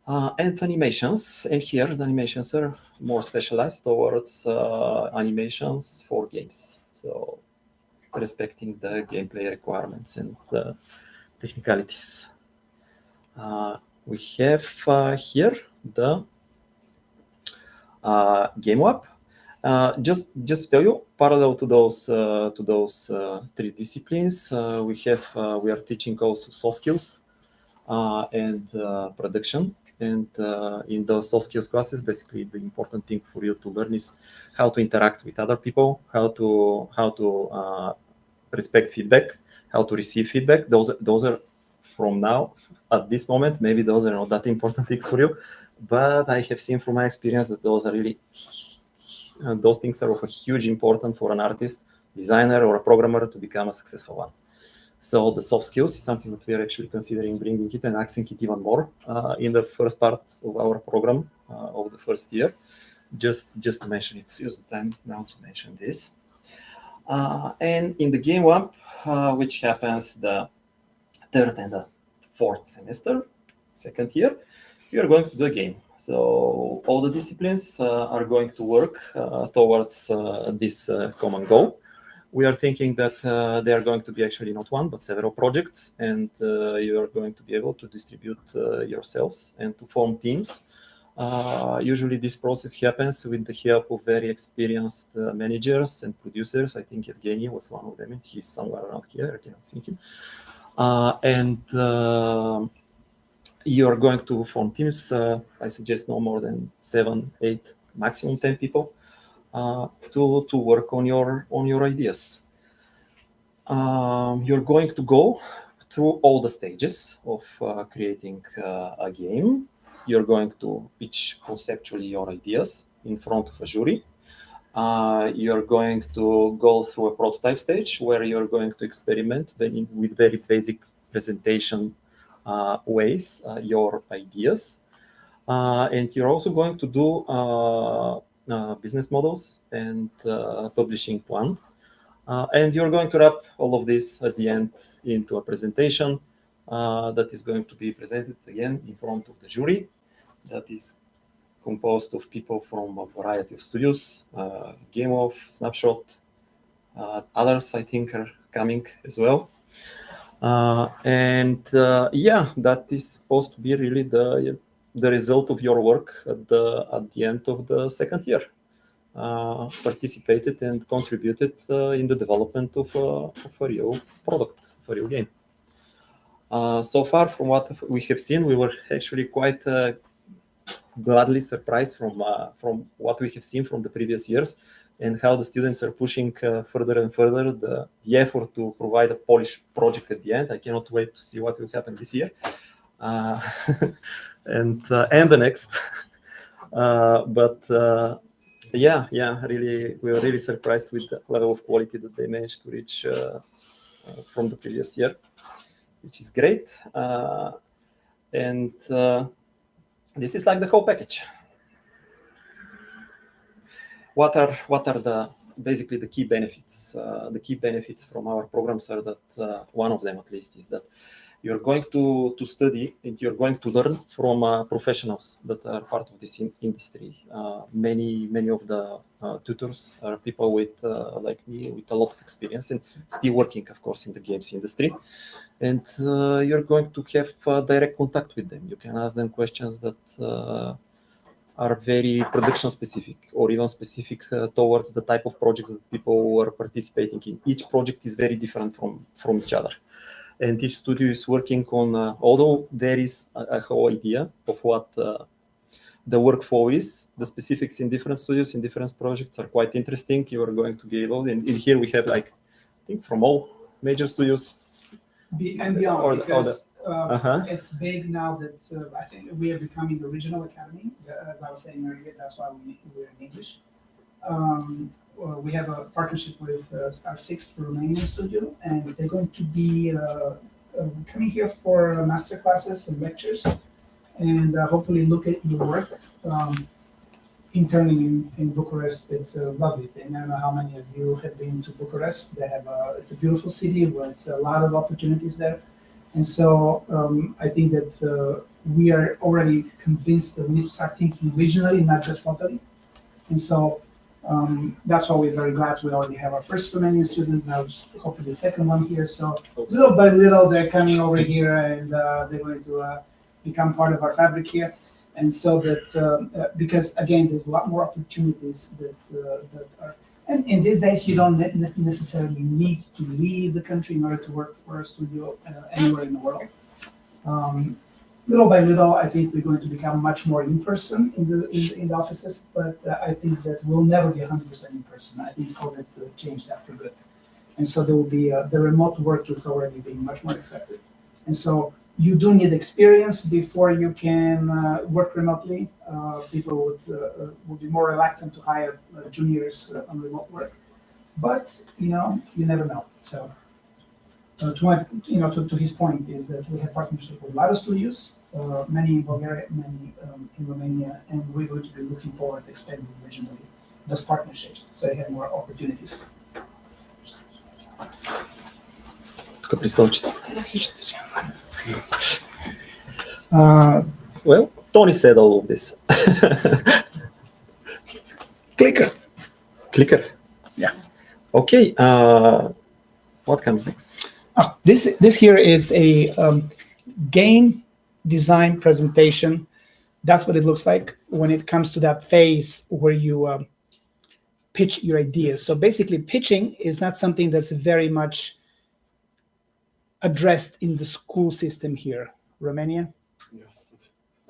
And animations, and here the animations are more specialized towards animations for games. So respecting the gameplay requirements and technicalities. We have here the game lab. Just to tell you, parallel to those three disciplines, we are teaching also soft skills and production. And in the soft skills classes, basically the important thing for you to learn is how to interact with other people, how to respect feedback, how to receive feedback. Those are from now. At this moment, maybe those are not that important things for you, but I have seen from my experience that those are really, those things are of a huge importance for an artist, designer, or a programmer to become a successful one. So the soft skills is something that we are actually considering bringing it and axing it even more in the first part of our program of the first year. Just to mention it, use the time now to mention this. And in the game lab, which happens the third and the fourth semester, second year, we are going to do a game. So all the disciplines are going to work towards this common goal. We are thinking that they are going to be actually not one, but several projects, and you are going to be able to distribute yourselves and to form teams. Usually this process happens with the help of very experienced managers and producers. I think Evgeny was one of them, and he's somewhere around here. I cannot see him. And you are going to form teams. I suggest no more than 7, 8, maximum 10 people. To work on your ideas. You're going to go through all the stages of creating a game. You're going to pitch conceptually your ideas in front of a jury. you're going to go through a prototype stage where you're going to experiment with very basic presentation ways, your ideas. And you're also going to do business models and publishing plan. And you're going to wrap all of this at the end into a presentation that is going to be presented again in front of the jury. That is composed of people from a variety of studios, Biancov, Snapshot, others I think are coming as well. Yeah, that is supposed to be really the result of your work at the end of the second year. Participated and contributed in the development of a real product, of a real game. So far from what we have seen, we were actually quite gladly surprised from what we have seen from the previous years and how the students are pushing further and further the effort to provide a polished project at the end. I cannot wait to see what will happen this year and the next. Yeah, really, we were really surprised with the level of quality that they managed to reach from the previous year, which is great. This is like the whole package. What are basically the key benefits? The key benefits from our programs are that one of them at least is that you're going to study and you're going to learn from professionals that are part of this industry. Many of the tutors are people with, like me, with a lot of experience and still working, of course, in the games industry. And you're going to have direct contact with them. You can ask them questions that are very production specific or even specific towards the type of projects that people are participating in. Each project is very different from each other. And each studio is working on, although there is a whole idea of what the workflow is, the specifics in different studios, in different projects are quite interesting. You are going to be able, and in here we have like, I think from all major studios. And beyond, because it's big now that I think we are becoming the regional academy. As I was saying earlier, that's why we're in English. We have a partnership with our sixth Romanian studio, and they're going to be coming here for master classes and lectures, and hopefully look at your work. Internally in Bucharest, it's a lovely thing. I don't know how many of you have been to Bucharest. They have it's a beautiful city with a lot of opportunities there, and so I think that we are already convinced that we need to start thinking regionally, not just locally, and so. That's why we're very glad we already have our first Romanian student, now hopefully the second one here. So little by little, they're coming over here and they're going to become part of our fabric here. And so that, because again, there's a lot more opportunities that are, and in these days, you don't necessarily need to leave the country in order to work for a studio anywhere in the world. Little by little, I think we're going to become much more in person in the offices, but I think that we'll never be 100% in person. I think COVID changed that for good, and so there will be the remote work is already being much more accepted, and so you do need experience before you can work remotely. People would be more reluctant to hire juniors on remote work, but you never know. So. To his point is that we have partnership with a lot of studios, many in Bulgaria, many in Romania, and we're going to be looking forward to expanding regionally those partnerships so they have more opportunities. Well, Tony said all of this. Clicker. Yeah. Okay. What comes next? This here is a game design presentation. That's what it looks like when it comes to that phase where you pitch your ideas. So basically, pitching is not something that's very much addressed in the school system here. Romania? No,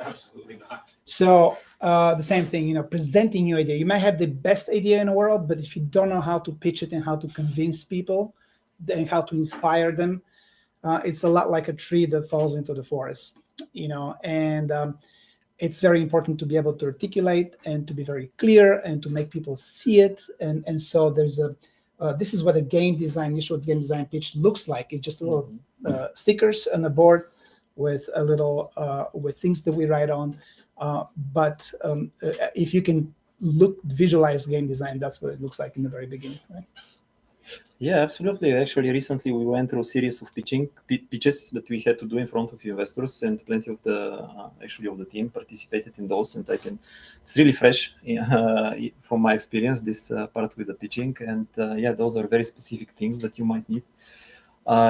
absolutely not. So the same thing, presenting your idea. You might have the best idea in the world, but if you don't know how to pitch it and how to convince people, and how to inspire them, it's a lot like a tree that falls into the forest, and it's very important to be able to articulate and to be very clear and to make people see it. And so there's this is what a game design, initial game design pitch looks like. It's just a little stickers on the board with a little with things that we write on. But if you can visualize game design, that's what it looks like in the very beginning, right? Yeah, absolutely. Actually, recently we went through a series of pitches that we had to do in front of investors, and plenty of the team participated in those. And it's really fresh from my experience, this part with the pitching. And yeah, those are very specific things that you might need.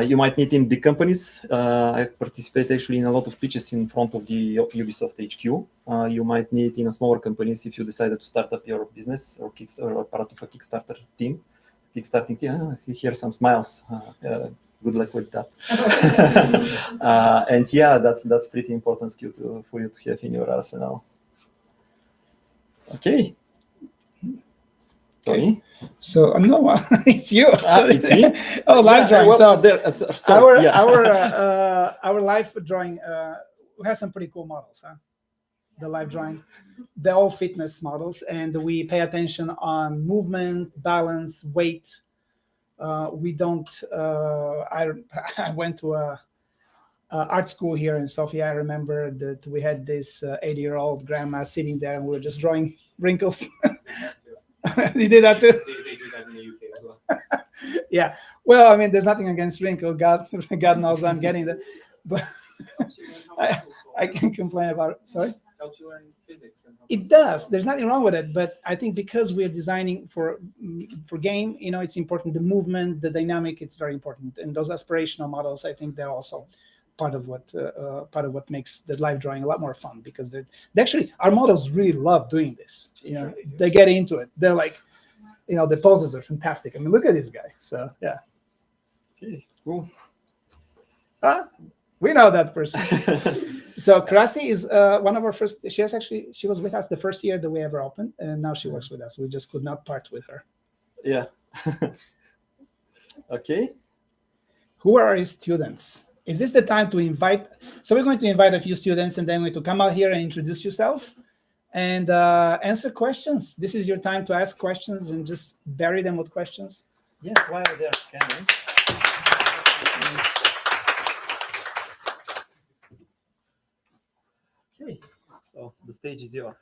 You might need in big companies. I participate actually in a lot of pitches in front of the Ubisoft HQ. You might need in a smaller companies if you decided to start up your business or part of a Kickstarter team. Kickstarting team. I see here some smiles. Good luck with that. And yeah, that's pretty important skill for you to have in your arsenal. Okay. Tony? So no, it's you. It's me. Oh, live drawing. Sorry, Our live drawing has some pretty cool models, huh? The live drawing, they're all fitness models, and we pay attention on movement, balance, weight. We don't. I went to a art school here in Sofia. I remember that we had this 80-year-old grandma sitting there, and we were just drawing wrinkles. You did that too? They do that in the UK as well. Yeah. Well, I mean, there's nothing against wrinkle. God knows I'm getting that. But I can complain about it. Sorry? Helps you learn physics. It does. There's nothing wrong with it. But I think because we're designing for game, it's important. The movement, the dynamic, it's very important. And those aspirational models, I think they're also part of what makes the live drawing a lot more fun, because they actually, our models really love doing this. They get into it. They're like, the poses are fantastic. I mean, look at this guy. So yeah. Okay, cool. We know that person. So Krasi is one of our first. She was with us the first year that we ever opened, and now she works with us. We just could not part with her. Yeah. Okay. Who are our students? Is this the time to invite? So we're going to invite a few students, and then we're going to come out here and introduce yourselves and answer questions. This is your time to ask questions and just bury them with questions. Yeah, while they're scanning. Okay, so the stage is yours.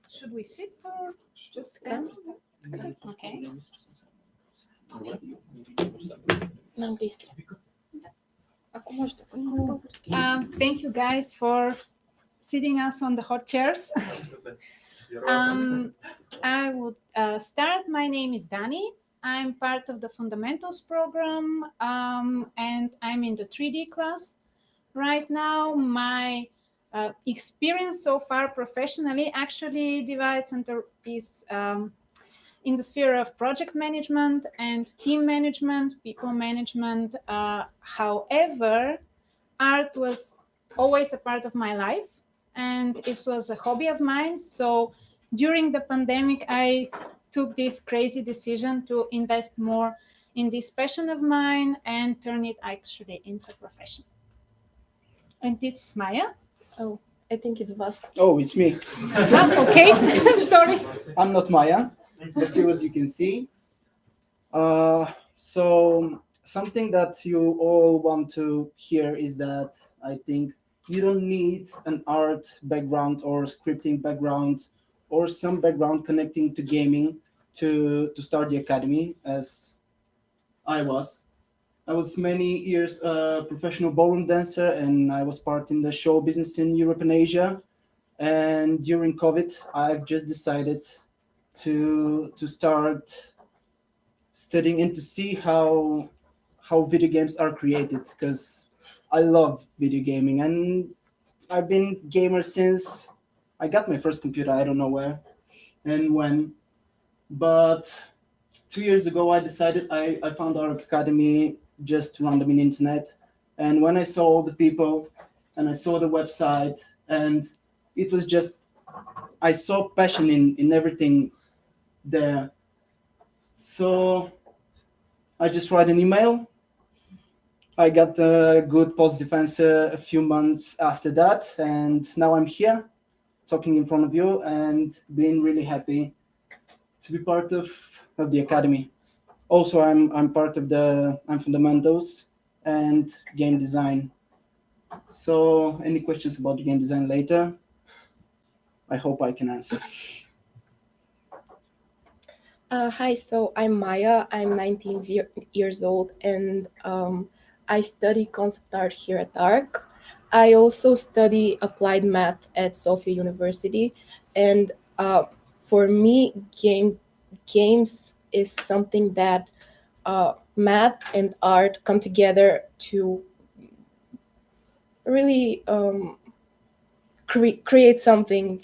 Should we sit or just stand? Okay. Thank you guys for sitting us on the hot chairs. I would start. My name is Dani. I'm part of the fundamentals program, and I'm in the 3D class right now. My experience so far professionally actually divides is in the sphere of project management and team management, people management. However, art was always a part of my life, and it was a hobby of mine. So during the pandemic, I took this crazy decision to invest more in this passion of mine and turn it actually into a profession. And this is Maya. Oh, I think it's Vasco. Oh, it's me. Okay, sorry. I'm not Maya. As you can see. So something that you all want to hear is that I think you don't need an art background or scripting background or some background connecting to gaming to start the academy, as I was. I was many years a professional ballroom dancer, and I was part in the show business in Europe and Asia. And during COVID, I've just decided to start studying and to see how video games are created, because I love video gaming, and I've been gamer since I got my first computer. I don't know where and when, but 2 years ago I decided I found ARC Academy just random in internet, and when I saw all the people and I saw the website, and it was just, I saw passion in everything there. So I just write an email I got a good positive answer a few months after that, and now I'm here talking in front of you and being really happy to be part of the Academy. Also, I'm part of I'm fundamentals and game design. So any questions about the game design later, I hope I can answer. Hi, so I'm Maya. I'm 19 years old, and I study concept art here at ARC. I also study applied math at Sofia University, and for me, games is something that math and art come together to really create something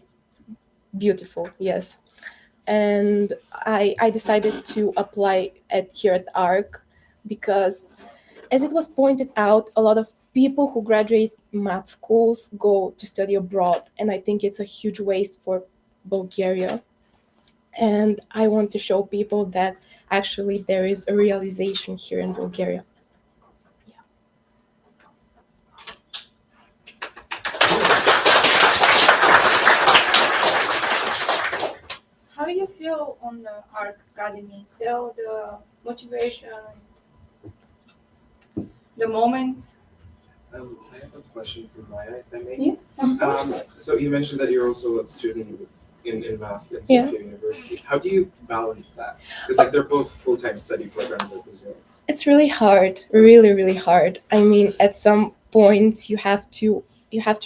beautiful. Yes. And I decided to apply here at ARC because, as it was pointed out, a lot of people who graduate math schools go to study abroad, and I think it's a huge waste for Bulgaria. And I want to show people that actually there is a realization here in Bulgaria. How do you feel on the ARC Academy? Tell the motivation, the moments. I have a question for Maya, if I may. Yeah. So you mentioned that you're also a student in math at Yeah. Sofia University. How do you balance that? Because they're both full-time study programs, I presume. It's really hard, really hard. I mean, at some points you have to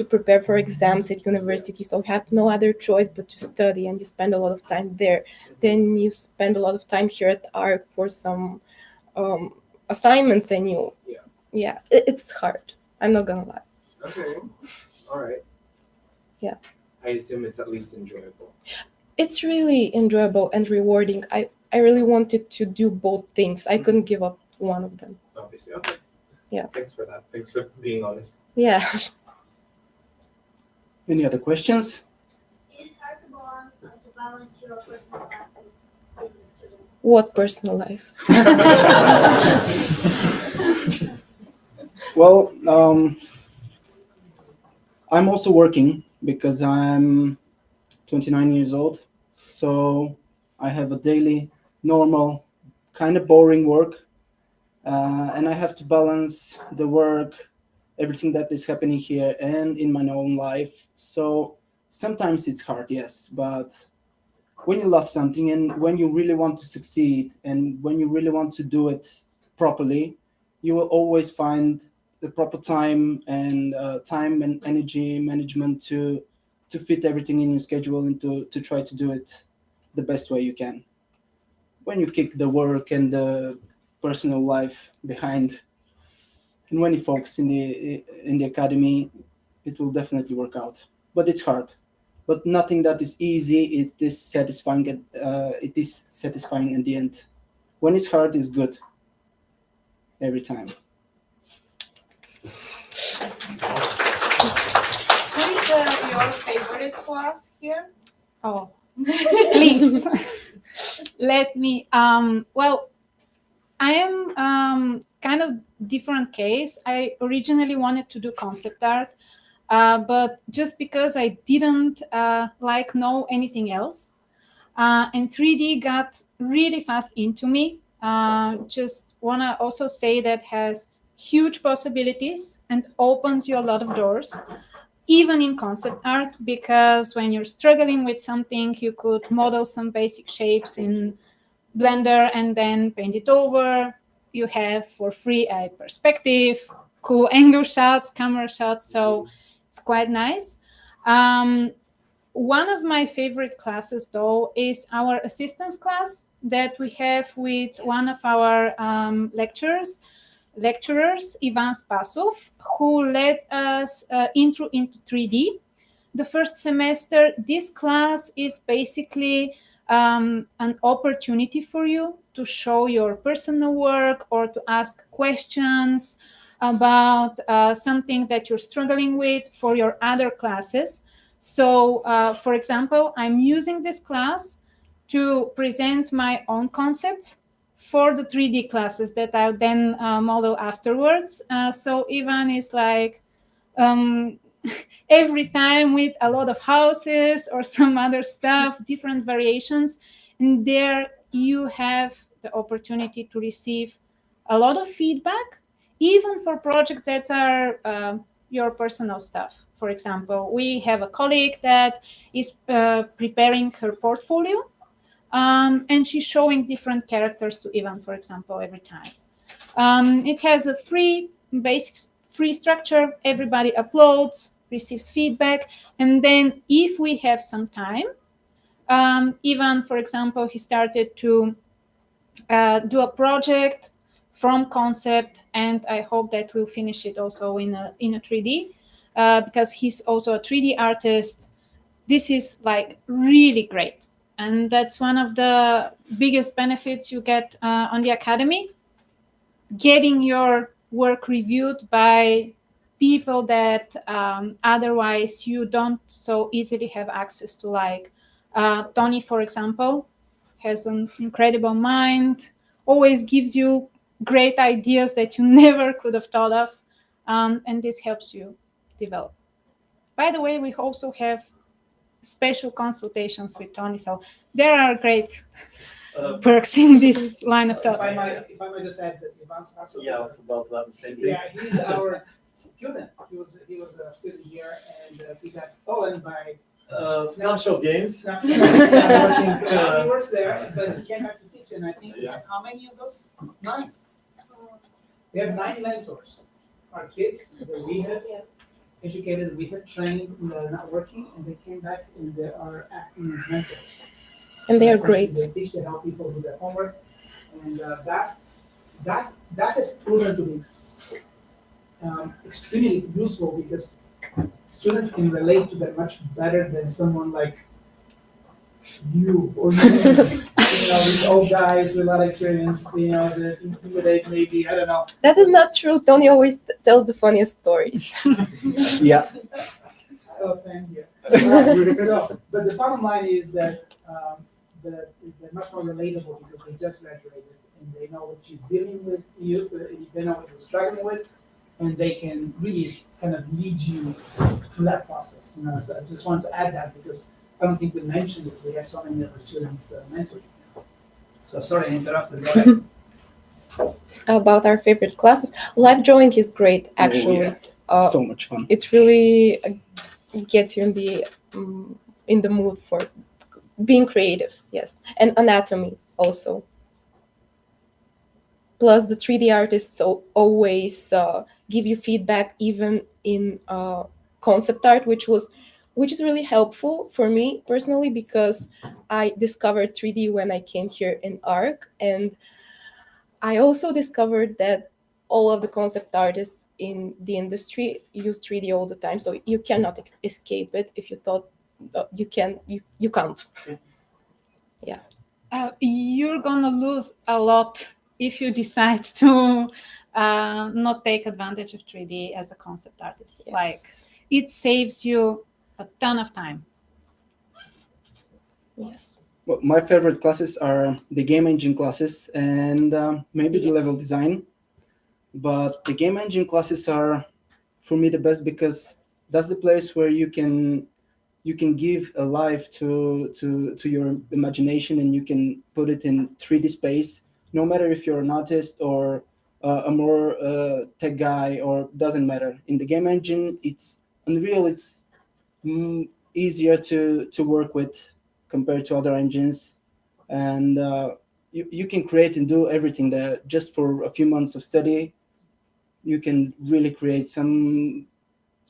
prepare for exams at university, so you have no other choice but to study, and you spend a lot of time there. Then you spend a lot of time here at ARC for some assignments, and it's hard. I'm not gonna lie. Okay. All right. Yeah. I assume it's at least enjoyable. It's really enjoyable and rewarding. I really wanted to do both things. I couldn't give up one of them. Obviously. Okay. Yeah. Thanks for that. Thanks for being honest. Yeah. Any other questions? Is it hard to balance your personal life with the student? What personal life? Well, I'm also working because I'm 29 years old. So I have a daily, normal, kind of boring work. And I have to balance the work, everything that is happening here and in my own life. So sometimes it's hard, yes. But when you love something and when you really want to succeed and when you really want to do it properly, you will always find the proper time and energy management to fit everything in your schedule and to try to do it the best way you can. When you kick the work and the personal life behind, and when you focus in the academy, it will definitely work out. But it's hard. But nothing that is easy. It is satisfying. It is satisfying in the end. When it's hard, it's good. Every time. Who is your favorite class here? Oh, please let me. Well, I am kind of different case. I originally wanted to do concept art, but just because I didn't know anything else, and 3D got really fast into me. Just wanna also say that has huge possibilities and opens you a lot of doors, even in concept art, because when you're struggling with something, you could model some basic shapes in Blender and then paint it over. You have for free a perspective, cool angle shots, camera shots, so it's quite nice. One of my favorite classes, though, is our assistance class that we have with one of our lecturers, Ivan Spasov, who led us intro into 3D. The first semester, this class is basically an opportunity for you to show your personal work or to ask questions about something that you're struggling with for your other classes. So, for example, I'm using this class to present my own concepts for the 3D classes that I'll then model afterwards. So Ivan is like every time with a lot of houses or some other stuff, different variations. And there you have the opportunity to receive a lot of feedback, even for projects that are your personal stuff. For example, we have a colleague that is preparing her portfolio, and she's showing different characters to Ivan, for example, every time. It has a basic free structure. Everybody uploads, receives feedback, and then if we have some time, Ivan, for example, he started to do a project from concept, and I hope that we'll finish it also in a 3D, because he's also a 3D artist. This is like really great, and that's one of the biggest benefits you get on the Academy, getting your work reviewed by people that otherwise you don't so easily have access to. Like Tony, for example, has an incredible mind, always gives you great ideas that you never could have thought of, and this helps you develop. By the way, we also have special consultations with Tony, so there are great perks in this line of thought. If I might just add that Ivan's also Yeah, I was about to add the same thing. yeah, he's our student. He was a student here, and he got stolen by Snapshot games. Snapshot. He works there, but he came back to teach, and I think Yeah. how many of those? 9. We have 9 mentors. Our kids that we have educated, we have trained, they're not working, and they came back and they are acting as mentors. And they are Essentially, great. They teach to help people do their homework, and that is proven to be extremely useful because students can relate to that much better than someone like you or you know, these old guys with a lot of experience, you know, that intimidate maybe, I don't know. That is not true. Tony always tells the funniest stories. Yeah. Oh, thank you. But the bottom line is that they're much more relatable because they just graduated and they know what you're dealing with, they know what you're struggling with, and they can really kind of lead you through that process. You know, so I just wanted to add that because I don't think we mentioned it. We have so many other students mentoring. So sorry I interrupted. Go ahead. About our favorite classes, live drawing is great, actually. So much fun. It really gets you in the mood for being creative, yes, and anatomy also. Plus, the 3D artists always give you feedback, even in concept art, which is really helpful for me personally because I discovered 3D when I came here in ARC, and I also discovered that all of the concept artists in the industry use 3D all the time, so you cannot escape it. If you thought you can, you can't. Yeah. You're gonna lose a lot if you decide to not take advantage of 3D as a concept artist. Yes. Like, it saves you a ton of time. Yes. Well, my favorite classes are the game engine classes and maybe the level design. But the game engine classes are, for me, the best because that's the place where you can give a life to your imagination and you can put it in 3D space. No matter if you're an artist or a more tech guy, or doesn't matter. In the game engine, it's Unreal. It's easier to work with compared to other engines, and you can create and do everything there just for a few months of study. You can really create some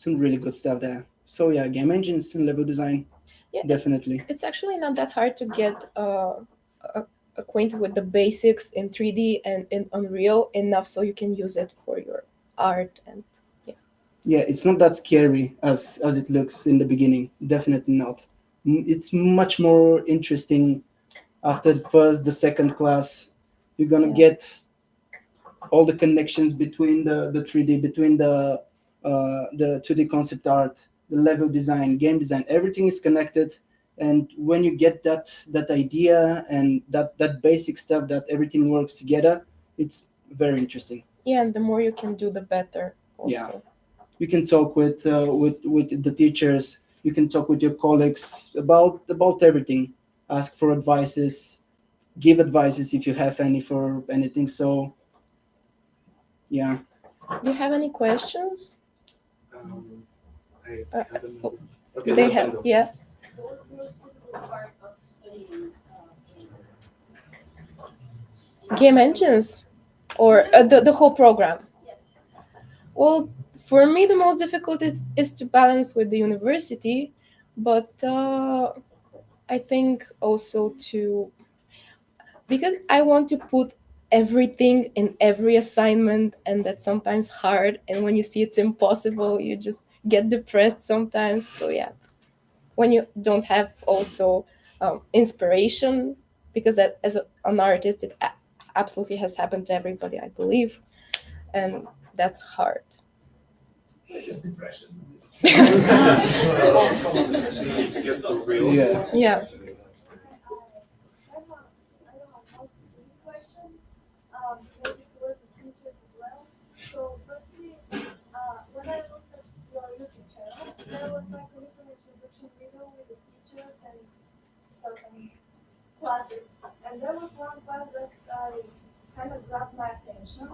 really good stuff there. So yeah, game engines and level design, Yeah, definitely. It's actually not that hard to get acquainted with the basics in 3D and in Unreal enough so you can use it for your art. And Yeah, it's not that scary as it looks in the beginning. Definitely not. It's much more interesting after the second class. You're gonna get all the connections between the 3D, between the 2D concept art, the level design, game design. Everything is connected, And when you get that idea and that basic stuff that everything works together, it's very interesting. Yeah, and the more you can do, the better. Also. Yeah. You can talk with the teachers. You can talk with your colleagues about everything. Ask for advices, give advices if you have any for anything. So, yeah. Do you have any questions? I don't know. They have, yeah. What was the most difficult part of studying Game engines, or the whole program? Yes. Well, for me, the most difficult is to balance with the university, but I think also because I want to put everything in every assignment, and that's sometimes hard. And when you see it's impossible, you just get depressed sometimes. So yeah, when you don't have also inspiration, because as an artist, it absolutely has happened to everybody, I believe, and that's hard. Just depression. You need to get some real. Yeah. Yeah. I have a specific question, maybe towards the teachers as well. So firstly, when I looked at your YouTube channel, there was like a little introduction video with the teachers and stuff and classes. And there was one class that kind of grabbed my attention,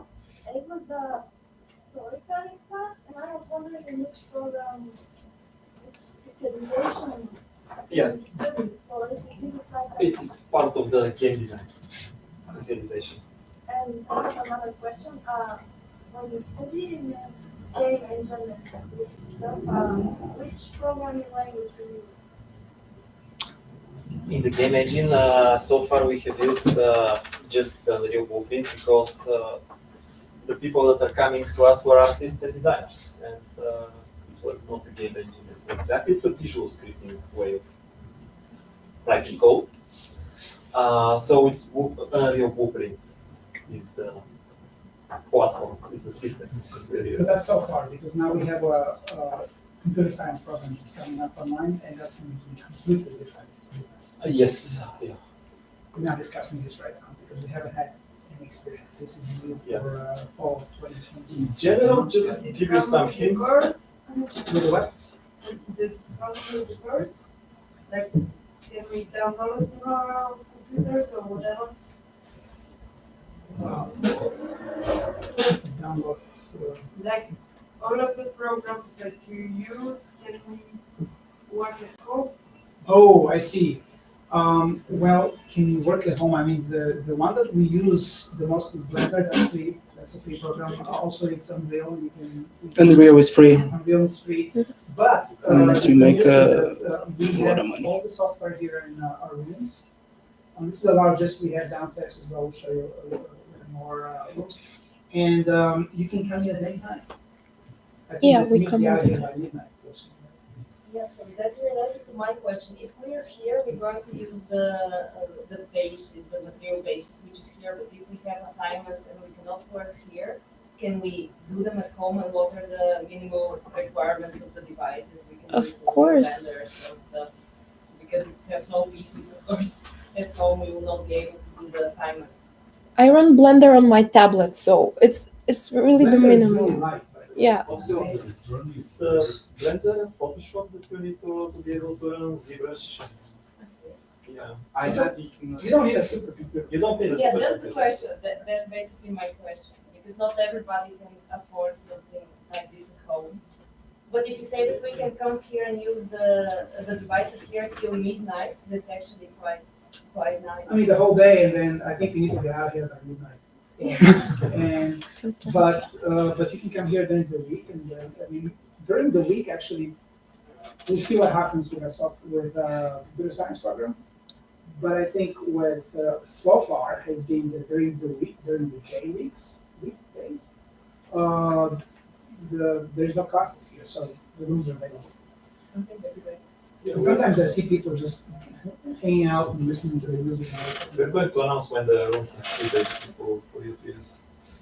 and it was the storytelling class, and I was wondering in which program, which specialization Yes. is it for? Is it like It is part of the game design specialization. And I have another question. When you study in game engine and this stuff, which programming language do you use? In the game engine, so far we have used just the real blueprint, because the people that are coming to us were artists and designers, and it was not a game engine exactly. It's a visual scripting way of writing code. So it's real blueprint is the platform, is the system. Because that's so hard, because now we have a computer science program that's coming up online, and that's going to be completely different business. Yes. Yeah. We're not discussing this right now because we haven't had any experience. This is new Yeah. for fall of 2020. In general, just to give you some hints. With what? This comes with the birds, like can we download it from our computers or whatever? Download. Like all of the programs that you use, can we work at home? Oh, I see. Well, can you work at home? I mean, the one that we use the most is Blender. That's a free program. Also, it's Unreal. You can. Unreal is free. Unreal is free. But Unless you make we lot have of money. all the software here in our rooms. This is the largest we have downstairs as well. We'll show you a little more rooms. And you can come in at any time. I think Yeah, that we meet come the in. idea by midnight. Yeah, so that's related to my question. If we're here, we're going to use the basis, the material basis, which is here. But if we have assignments and we cannot work here, can we do them at home, and what are the minimal requirements of the devices? We can Of use course. Blenders and stuff. Because if we have no PCs, of course, at home we will not be able to do the assignments. I run Blender on my tablet, so it's really the Blender is really minimum. light. Yeah. Also, it's Blender and Photoshop that you need to be able to run ZBrush. Yeah. You don't need a supercomputer. You don't need a Yeah, supercomputer. that's the question. That's basically my question. Because not everybody can afford something like this at home. But if you say that we can come here and use the devices here till midnight, that's actually quite nice. I mean, the whole day, and then I think you need to get out here by midnight. And but you can come here during the week, and I mean during the week actually we'll see what happens with computer science program. But I think with so far has been that during the weekdays, there's no classes here, so the rooms are available. Okay, that's great. And sometimes I see people just hanging out and listening to the music. We're going to announce when the rooms are free basically for you to use.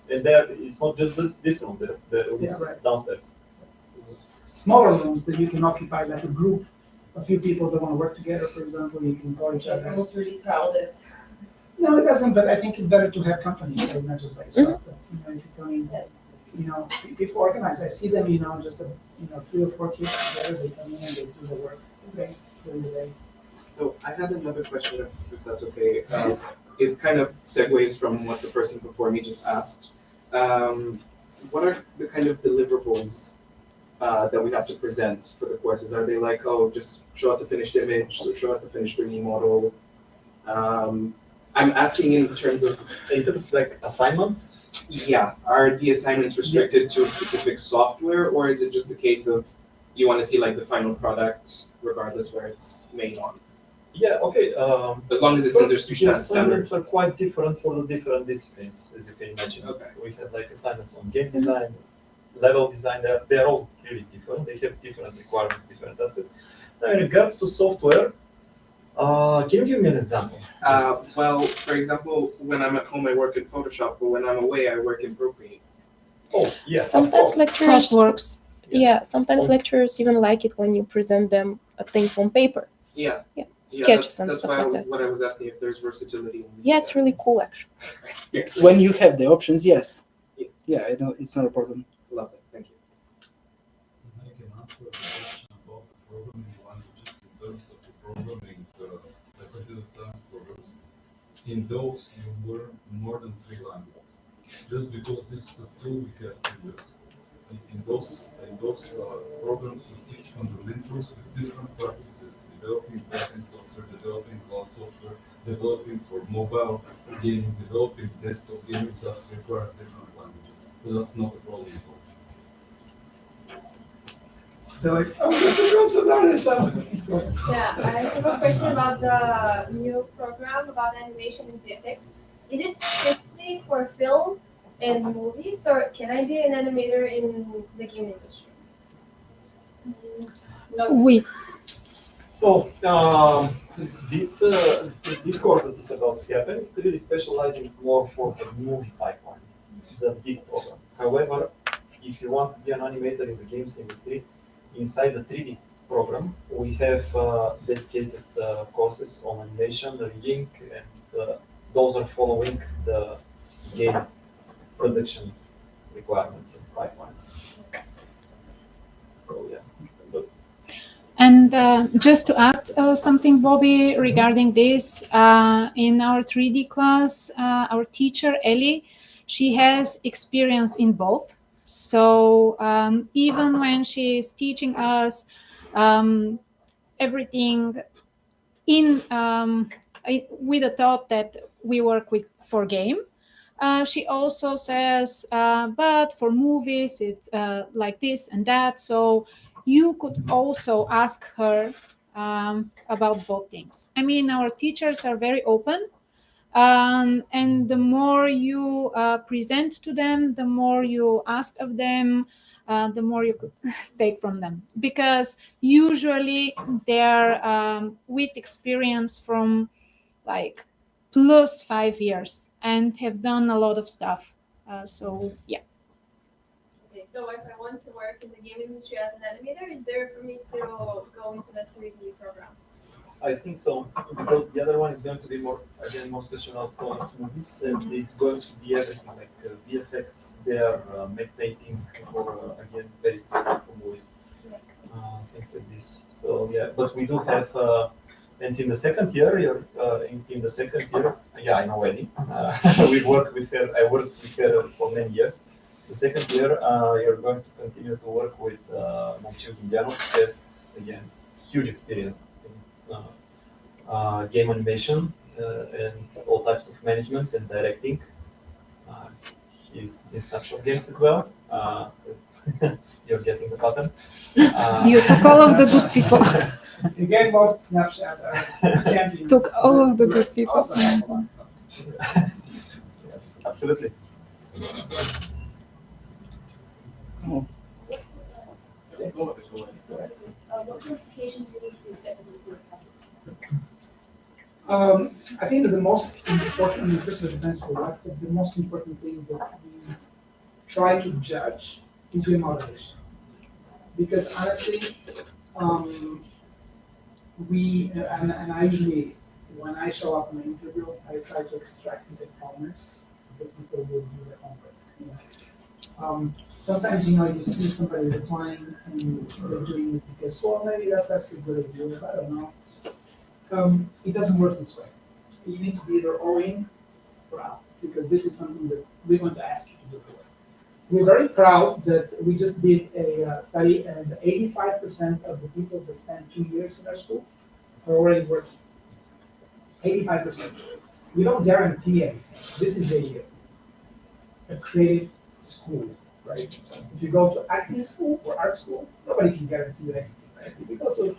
And there, it's not just this room, the room is Yeah, right. downstairs. Smaller rooms that you can occupy like a group a few people that want to work together, for example, you can call each It's other. not really crowded. No, it doesn't, but I think it's better to have company, so not just by yourself. But, you know, if you're going, you know, people organize. I see them, you know, just, 3 or 4 kids together, they come in and they do the work during the day. So I have another question, if that's okay. It kind of segues from what the person before me just asked. What are the kind of deliverables that we have to present for the courses? Are they like, oh, just show us a finished image, show us the finished 3D model? I'm asking in terms of like assignments. Yeah, are the assignments restricted to a specific software, or is it just the case of you want to see like the final product, regardless where it's made on? Yeah, okay. As long as it's in their the assignments are quite different for the different disciplines, as you can imagine. Okay. We have like assignments on game design, level design. They're all really different. They have different requirements, different aspects. Now, in regards to software, can you give me an example? Well, for example, when I'm at home, I work in Photoshop, but when I'm away, I work in Procreate. Oh, yeah. Sometimes lecturers, Works. sometimes lecturers even like it when you present them things on paper. Yeah. Yeah. Yeah, Sketches and that's stuff why like that. what I was asking, if there's versatility. Yeah, it's really cool actually. When you have the options, yes. Yeah. Yeah, I know it's not a problem. Love it. Thank you. I can answer the question about the programming languages in terms of the programming, the computer science programs. In those, you learn more than 3 languages. Just because this is a tool we have to use. In those programs, we teach fundamentals with different practices, developing backend software, developing cloud software, developing for mobile gaming, developing desktop gaming, that requires different languages. But that's not a problem at all. They're like, oh, Mr. Johnson, Yeah, I have a question about the new program about animation in Vfx. Is it strictly for film and movies, or can I be an animator in the game industry? We. So this course that is about to happen is really specializing more for the movie pipeline, the big program. However, if you want to be an animator in the games industry, inside the 3D program, we have dedicated courses on animation, rigging, and those are following the game production requirements and pipelines. So yeah. And just to add something, Bobby, regarding this, in our 3D class, our teacher, Ellie, she has experience in both. So even when she is teaching us everything in with the thought that we work for game, she also says, but for movies, it's like this and that. So you could also ask her about both things. I mean, our teachers are very open. And the more you present to them, the more you ask of them, the more you could take from them. Because usually they're with experience from like plus 5 years and have done a lot of stuff. So yeah. Okay, so if I want to work in the game industry as an animator, it's better for me to go into the 3D program. I think so, because the other one is going to be more specialized on movies, and it's going to be everything like VFX, their painting for again very specific for movies, things like this. So yeah, but we do have, and in the second year, in the second year, yeah, I know Ellie. We work with her. I worked with her for many years. The second year, you're going to continue to work with Biancov, who has again huge experience in game animation and all types of management and directing. He's in Snapshot Games as well. You're getting the pattern. You took all of the good people. The game of Snapchat champions. Took all of the good people. Also, Absolutely. Oh. What qualifications do you need to accept in the group? I think that the most important, first it depends on what, but the most important thing that we try to judge is your motivation. Because honestly, and I usually, when I show up in an interview, I try to extract the promise that people will do their homework. You know? Sometimes, you know, you see somebody is applying and they're doing it because, well, maybe that's actually a good idea, I don't know. It doesn't work this way. You need to be either all in or out, because this is something that we're going to ask you to do. We're very proud that we just did a study, and 85% of the people that spend 2 years in our school are already working. 85%. We don't guarantee anything. This is a creative school, right? If you go to acting school or art school, nobody can guarantee you anything, right? If you go to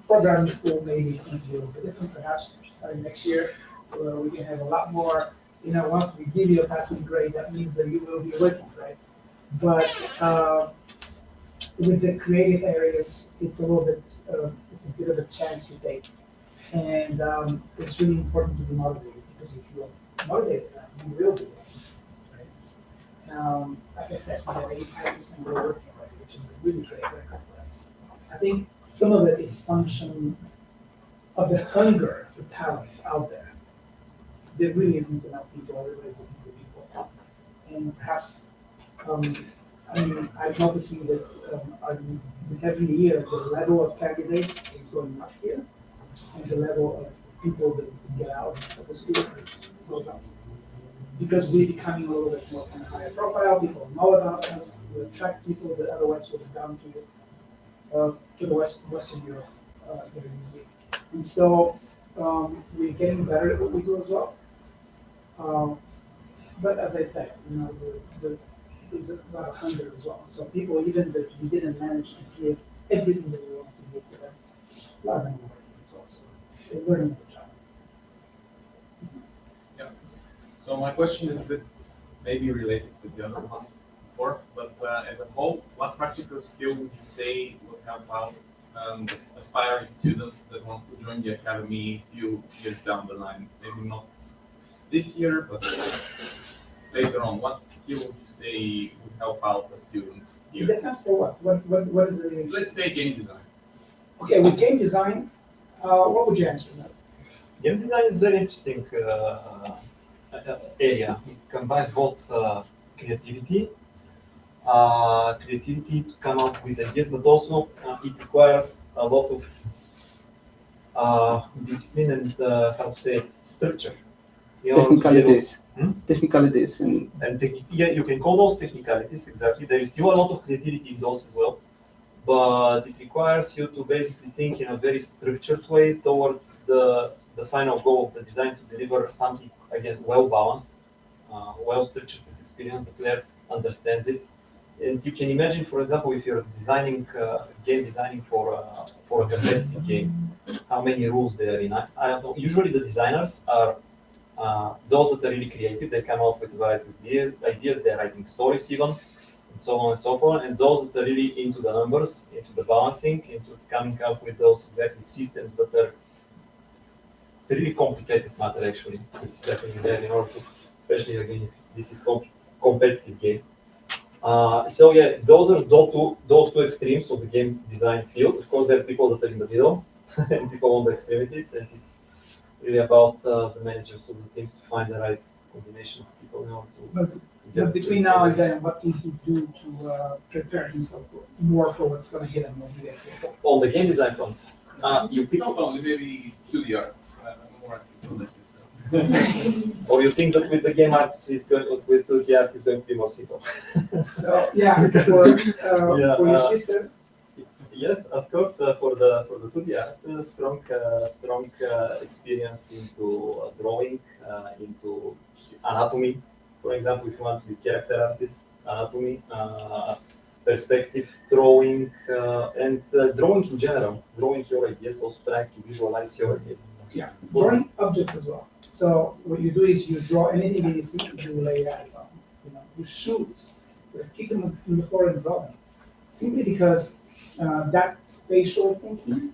programming school, maybe it's going to be a little bit different. Perhaps starting next year, we can have a lot more. You know, once we give you a passing grade, that means that you will be working, right? But with the creative areas, it's a little bit, it's a bit of a chance you take. And it's really important to be motivated, because if you're motivated, you will do it, right? Like I said, we have 85% we're working already, which is a really great record for us. I think some of it is function of the hunger for talent out there. There really isn't enough people, everybody's looking for people. And perhaps, I mean, I'm noticing that with every year, the level of candidates is going up here, and the level of people that get out of the school goes up. Because we're becoming a little bit more kind of higher profile, people know about us, we attract people that otherwise would have gone to the Western Europe very easily. And so we're getting better at what we do as well. But as I said, you know, there's a lot of hunger as well. So people, even that we didn't manage to give everything that we wanted to give to them, a lot of them are working as well. So they're learning the job. Yeah. So my question is a bit maybe related to the other one before, but as a whole, what practical skill would you say would help out this aspiring student that wants to join the academy a few years down the line? Maybe not this year, but later on. What skill would you say would help out a student here? Depends for what? What is it? Let's say game design. Okay, with game design, what would you answer that? Game design is very interesting area. It combines both creativity to come up with ideas, but also it requires a lot of discipline and how to say it, structure. Technicalities. Technicalities and yeah, you can call those technicalities, exactly. There is still a lot of creativity in those as well, but it requires you to basically think in a very structured way towards the final goal of the design, to deliver something, again, well balanced, well structured this experience. The player understands it. And you can imagine, for example, if you're designing game designing for a competitive game, how many rules there are in. I don't know. Usually the designers are those that are really creative. They come up with a variety of ideas. They're writing stories even, and so on and so forth. And those that are really into the numbers, into the balancing, into coming up with those exactly systems that are. It's a really complicated matter actually. It's happening there in order to, especially again, if this is competitive game. So yeah, those are those two extremes of the game design field. Of course, there are people that are in the middle and people on the extremities, and it's really about the managers of the teams to find the right combination of people in order to. But between now and then, what can he do to prepare himself more for what's going to hit him when he gets here? On the game design front, you pick up only maybe 2D arts. I'm more asking for the system. Or you think that with the game art is going with the art is going to be more simple? So yeah, for your sister. Yes, of course. For the 2D art, strong experience into drawing, into anatomy. For example, if you want to be character artist, anatomy, perspective drawing, and drawing in general, drawing your ideas, also trying to visualize your ideas. Yeah, drawing objects as well. So what you do is you draw anything that you see, you lay eyes on. You know, your shoes, you kick them in the floor and draw them. Simply because that spatial thinking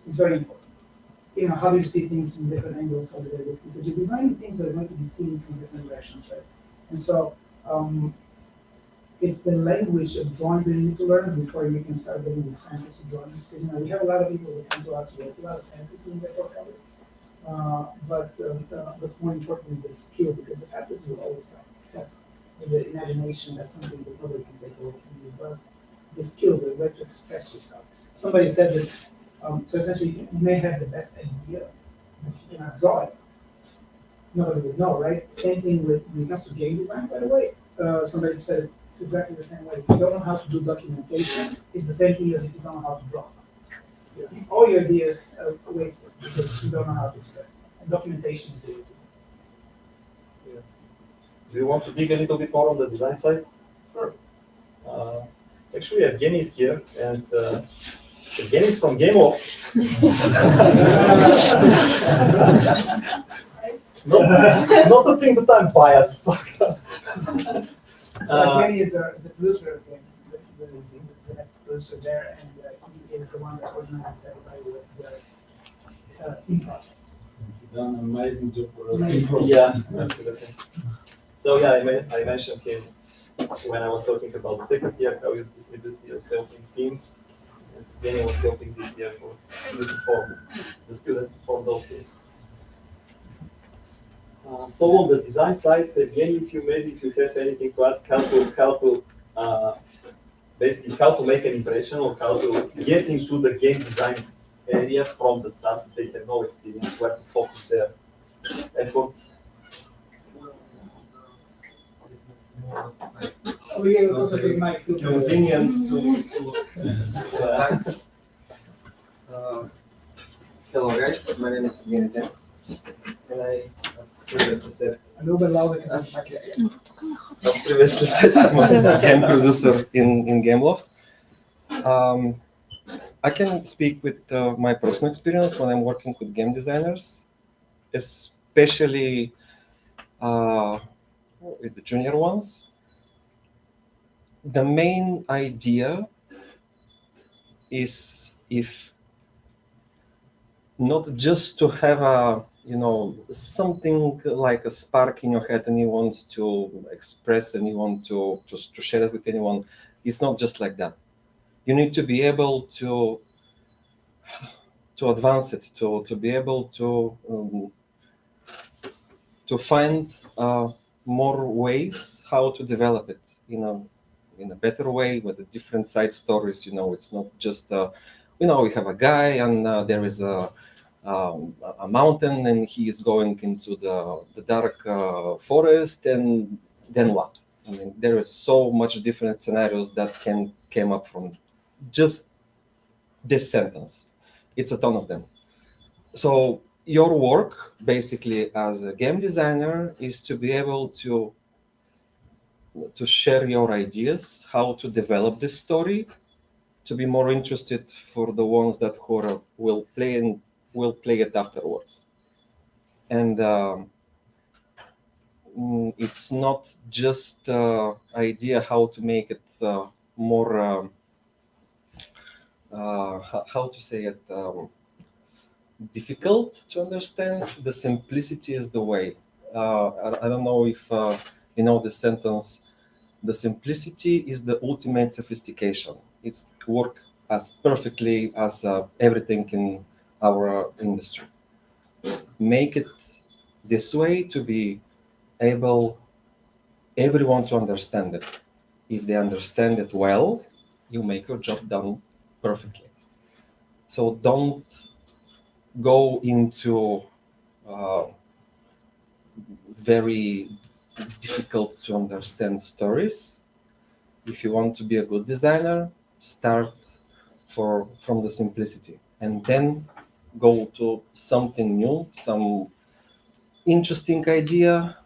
is very important. You know, how do you see things from different angles? How do they look? Because you're designing things that are going to be seen from different directions, right? And so it's the language of drawing that you need to learn before you can start getting these fantasy drawings. Because we have a lot of people that come to us with a lot of fantasy in their portfolio. But what's more important is the skill, because the fantasy will always have. That's the imagination. That's something that nobody can take away from you. But the skill, the way to express yourself. Somebody said that. So essentially, you may have the best idea, but you cannot draw it. Nobody would know, right? Same thing when it comes to game design, by the way. Somebody said it's exactly the same way. If you don't know how to do documentation, it's the same thing as if you don't know how to draw. All your ideas are wasted because you don't know how to express them. And documentation is the way to do it. Do you want to dig a little bit more on the design side? Sure. Actually, Evgeny is here, and Evgeny is from Biancov. Not to think that I'm biased. So Kenny is the producer of the producer there, and he is the one that organizes everybody with the theme projects. Done an amazing job for us. Yeah, absolutely. So yeah, I mentioned him when I was talking about the second year, how you distribute yourself in teams. And then I was helping this year to form the students to form those teams. So on the design side, again, if you have anything to add, basically how to make an impression or how to get into the game design area from the start. They have no experience, where to focus their efforts. Convenient Hello guys, my name is Milin Jalaliev, and I, as previously said, a little bit louder because as previously said, I'm a game producer in Gameloft. I can speak with my personal experience when I'm working with game designers, especially with the junior ones. The main idea is not just to have a, something like a spark in your head and you want to express and you want to share it with anyone. It's not just like that. You need to be able to advance it, to be able to find more ways how to develop it, in a better way with the different side stories. It's not just we have a guy and there is a mountain and he is going into the dark forest, and then what? I mean, there is so much different scenarios that came up from just this sentence. It's a ton of them. So your work basically as a game designer is to be able to share your ideas, how to develop this story, to be more interested for the ones that will play it afterwards. And it's not just idea how to make it more how to say it, difficult to understand. The simplicity is the way. I don't know if you know the sentence, the simplicity is the ultimate sophistication. It's work as perfectly as everything in our industry. Make it this way to be able everyone to understand it. If they understand it well, you make your job done perfectly. So don't go into very difficult to understand stories. If you want to be a good designer, start from the simplicity and then go to something new, some interesting idea,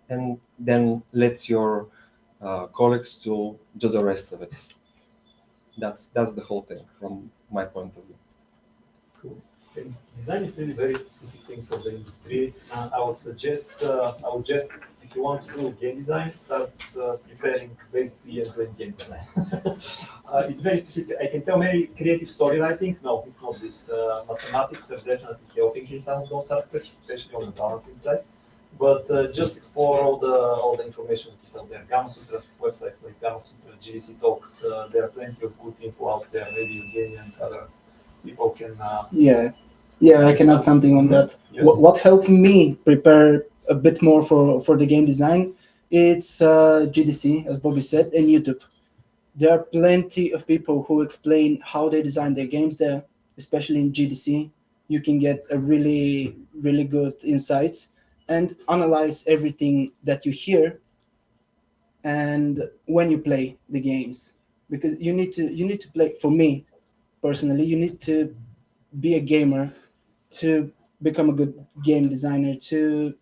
and then let your colleagues to do the rest of it. That's the whole thing from my point of view. Cool. Okay. Design is really very specific thing for the industry. I would just if you want to do game design, start preparing basically and doing game design. It's very specific. I can tell maybe creative story writing. No, it's not this. Mathematics are definitely helping in some of those aspects, especially on the balancing side. But just explore all the information that's out there. Gamma Sutra's websites like Gamma Sutra, GDC Talks. There are plenty of good info out there. Maybe Deня and other people can. Yeah, I can add something on that. Yes. What helped me prepare a bit more for the game design, it's GDC, as Bobby said, and YouTube. There are plenty of people who explain how they design their games there, especially in GDC. You can get a really, really good insights and analyze everything that you hear and when you play the games, because you need to play. For me personally, you need to be a gamer to become a good game designer, to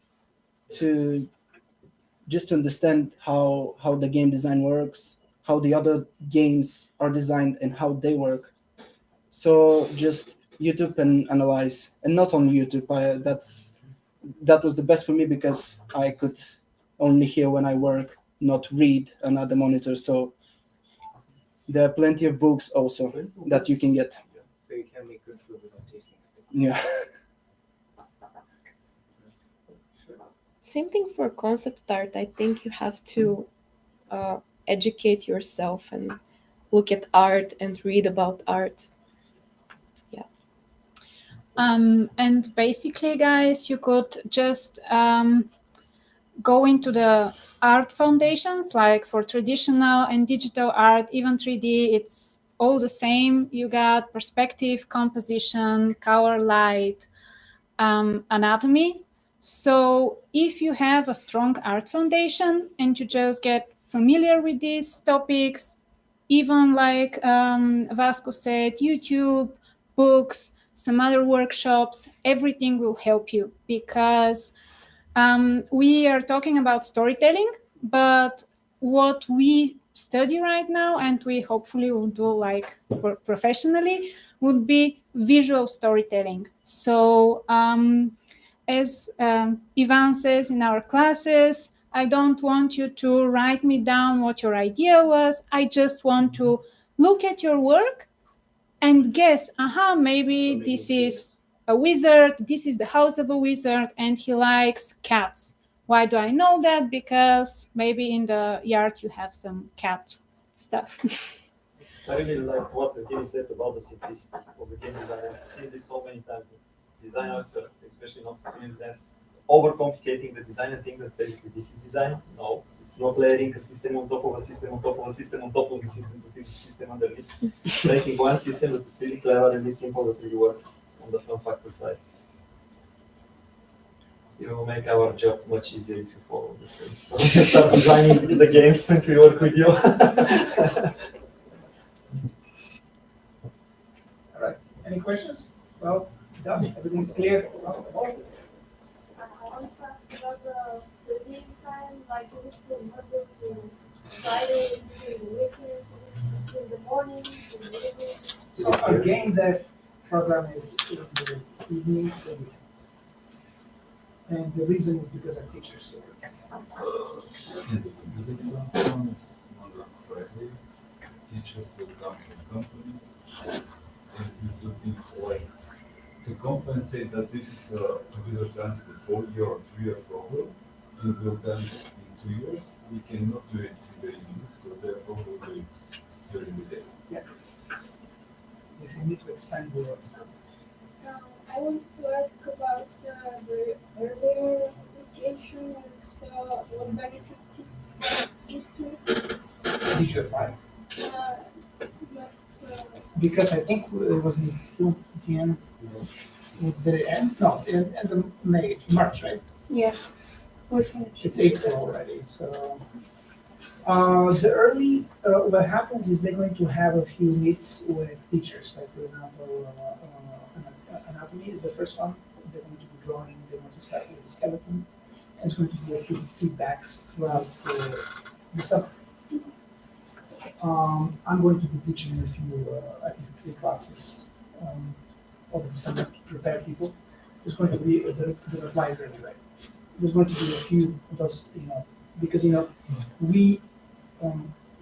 just understand how the game design works, how the other games are designed and how they work. So just YouTube and analyze, and not only YouTube. That was the best for me because I could only hear when I work, not read another monitor. So there are plenty of books also that you can get. So you can make good food without tasting it. Yeah. Same thing for concept art. I think you have to educate yourself and look at art and read about art. Yeah. And basically, guys, you could just go into the art foundations, like for traditional and digital art, even 3D, it's all the same. You got perspective, composition, color, light, anatomy. So if you have a strong art foundation and you just get familiar with these topics, even like Vasco said, YouTube, books, some other workshops, everything will help you, because we are talking about storytelling, but what we study right now, and we hopefully will do like professionally, would be visual storytelling. So as Ivan says in our classes, I don't want you to write me down what your idea was. I just want to look at your work and guess, maybe this is a wizard, this is the house of a wizard, and he likes cats. Why do I know that? Because maybe in the yard you have some cat stuff. I really like what Evgeny said about the simplicity of the game design. I've seen this so many times. Designers, especially not experienced designers, overcomplicating the design and think that basically this is design. No, it's not layering a system on top of a system on top of a system on top of the system to fit the system underneath. Making one system that is really clever and really simple that really works on the fun factor side. It will make our job much easier if you follow this case. So we can start designing the games and we work with you. All right. Any questions? Well, done. Everything's clear. I want to ask about the studying time, like is it from Monday to Friday, is it in the weekends, in the mornings, in the evenings? So our game dev program is in the evenings and weekends. And the reason is because I'm teachers. So In the computer science one is Monday to Friday. Teachers will come from companies and you do things like to compensate that this is a computer science 4-year or 3-year program, and we'll done it in 2 years. We cannot do it in the evening, so therefore we'll do it during the day. yeah. If you need to expand the words. I wanted to ask about the earlier application and what benefits it gives to Did you apply? but, Because I think it was until the end. Did it end? No, it ended in March, right? yeah, we're finished. It's April already, so. The early, what happens is they're going to have a few meets with teachers, like for example, anatomy is the first one. They're going to be drawing, they're going to start with the skeleton. There's going to be a few feedbacks throughout the summer. I'm going to be teaching a few, I think 3 classes over the summer to prepare people. There's going to be the library, right? There's going to be a few of those, because we,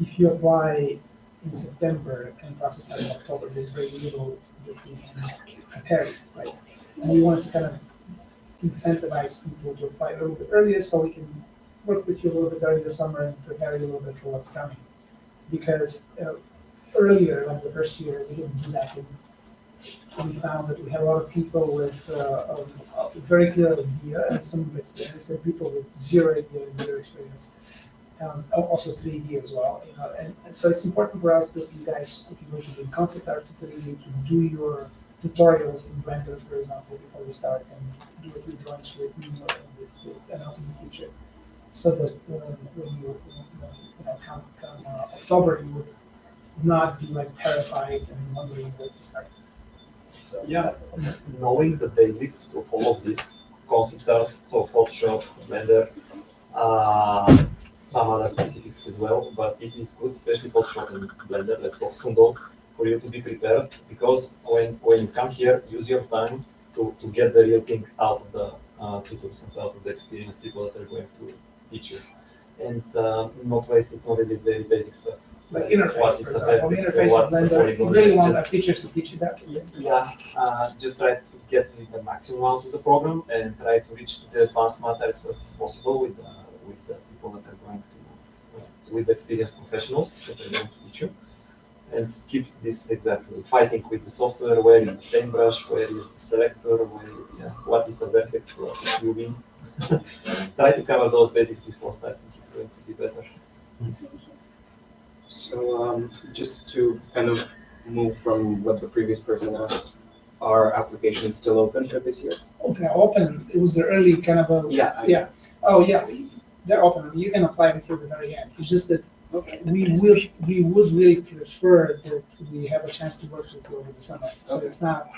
if you apply in September and classes start in October, there's very little that you can prepare, right? And we want to kind of incentivize people to apply a little bit earlier so we can work with you a little bit during the summer and prepare you a little bit for what's coming. Because earlier, like the first year, we didn't do that. We found that we had a lot of people with a very clear idea and some experience, and people with zero idea and zero experience. Also 3D as well, you know, and so it's important for us that you guys, if you go to do concept art to 3D, to do your tutorials in Blender, for example, before we start, and do a few drawings with me or with Untitled in the future, so that when you come October, you would not be like terrified and wondering where to start. So Yeah, knowing the basics of all of this, concept art, so Photoshop, Blender, some other specifics as well, but it is good, especially Photoshop and Blender, let's focus on those, for you to be prepared, because when you come here, use your time to get the real thing out of the tutors and out of the experienced people that are going to teach you. And not waste it on really very basic stuff. Like interface, What for is a example, vertex, interface what of is a Blender, you polygon, really want just- our teachers to teach you that. Yeah, just try to get the maximum out of the program and try to reach the advanced matter as fast as possible with the people that are going to, with experienced professionals that are going to teach you. And skip this exactly, fighting with the software, where is the paintbrush, where is the selector, what is a vertex, what is UV. Try to cover those basics before starting, it's going to be better. So just to kind of move from what the previous person asked, are applications still open for this year? Open, it was the early kind of a. Yeah. Oh, yeah, they're open, you can apply until the very end. It's just that we would really prefer that we have a chance to work with you over the summer. So it's not,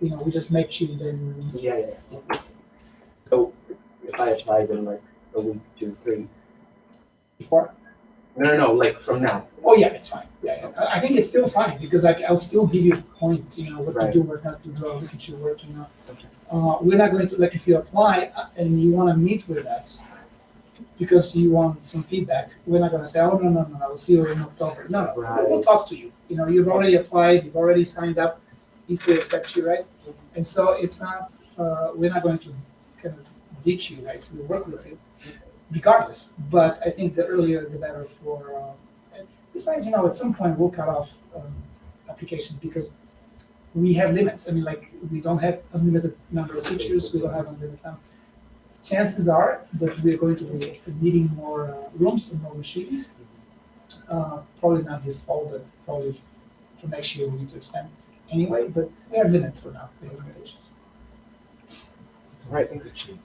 we just make you then. Yeah. So if I apply then like a week, 2, 3. Before? No, like from now. Oh, yeah, it's fine. Yeah. I think it's still fine because I'll still give you points, what to do, what not to do, look at your work, We're not going to, like, if you apply and you want to meet with us because you want some feedback, we're not going to say, oh, no, I'll see you in October. No, we'll talk to you. You've already applied, you've already signed up, if we accept you, right? And so it's not, we're not going to kind of ditch you, right? We'll work with you regardless. But I think the earlier the better for, besides, at some point we'll cut off applications because we have limits. I mean, like, we don't have unlimited number of teachers, we don't have unlimited time. Chances are that we're going to be needing more rooms and more machines. Probably not this fall, but probably for next year we need to expand anyway, but we have limits for now, we have limitations. Right, thank you.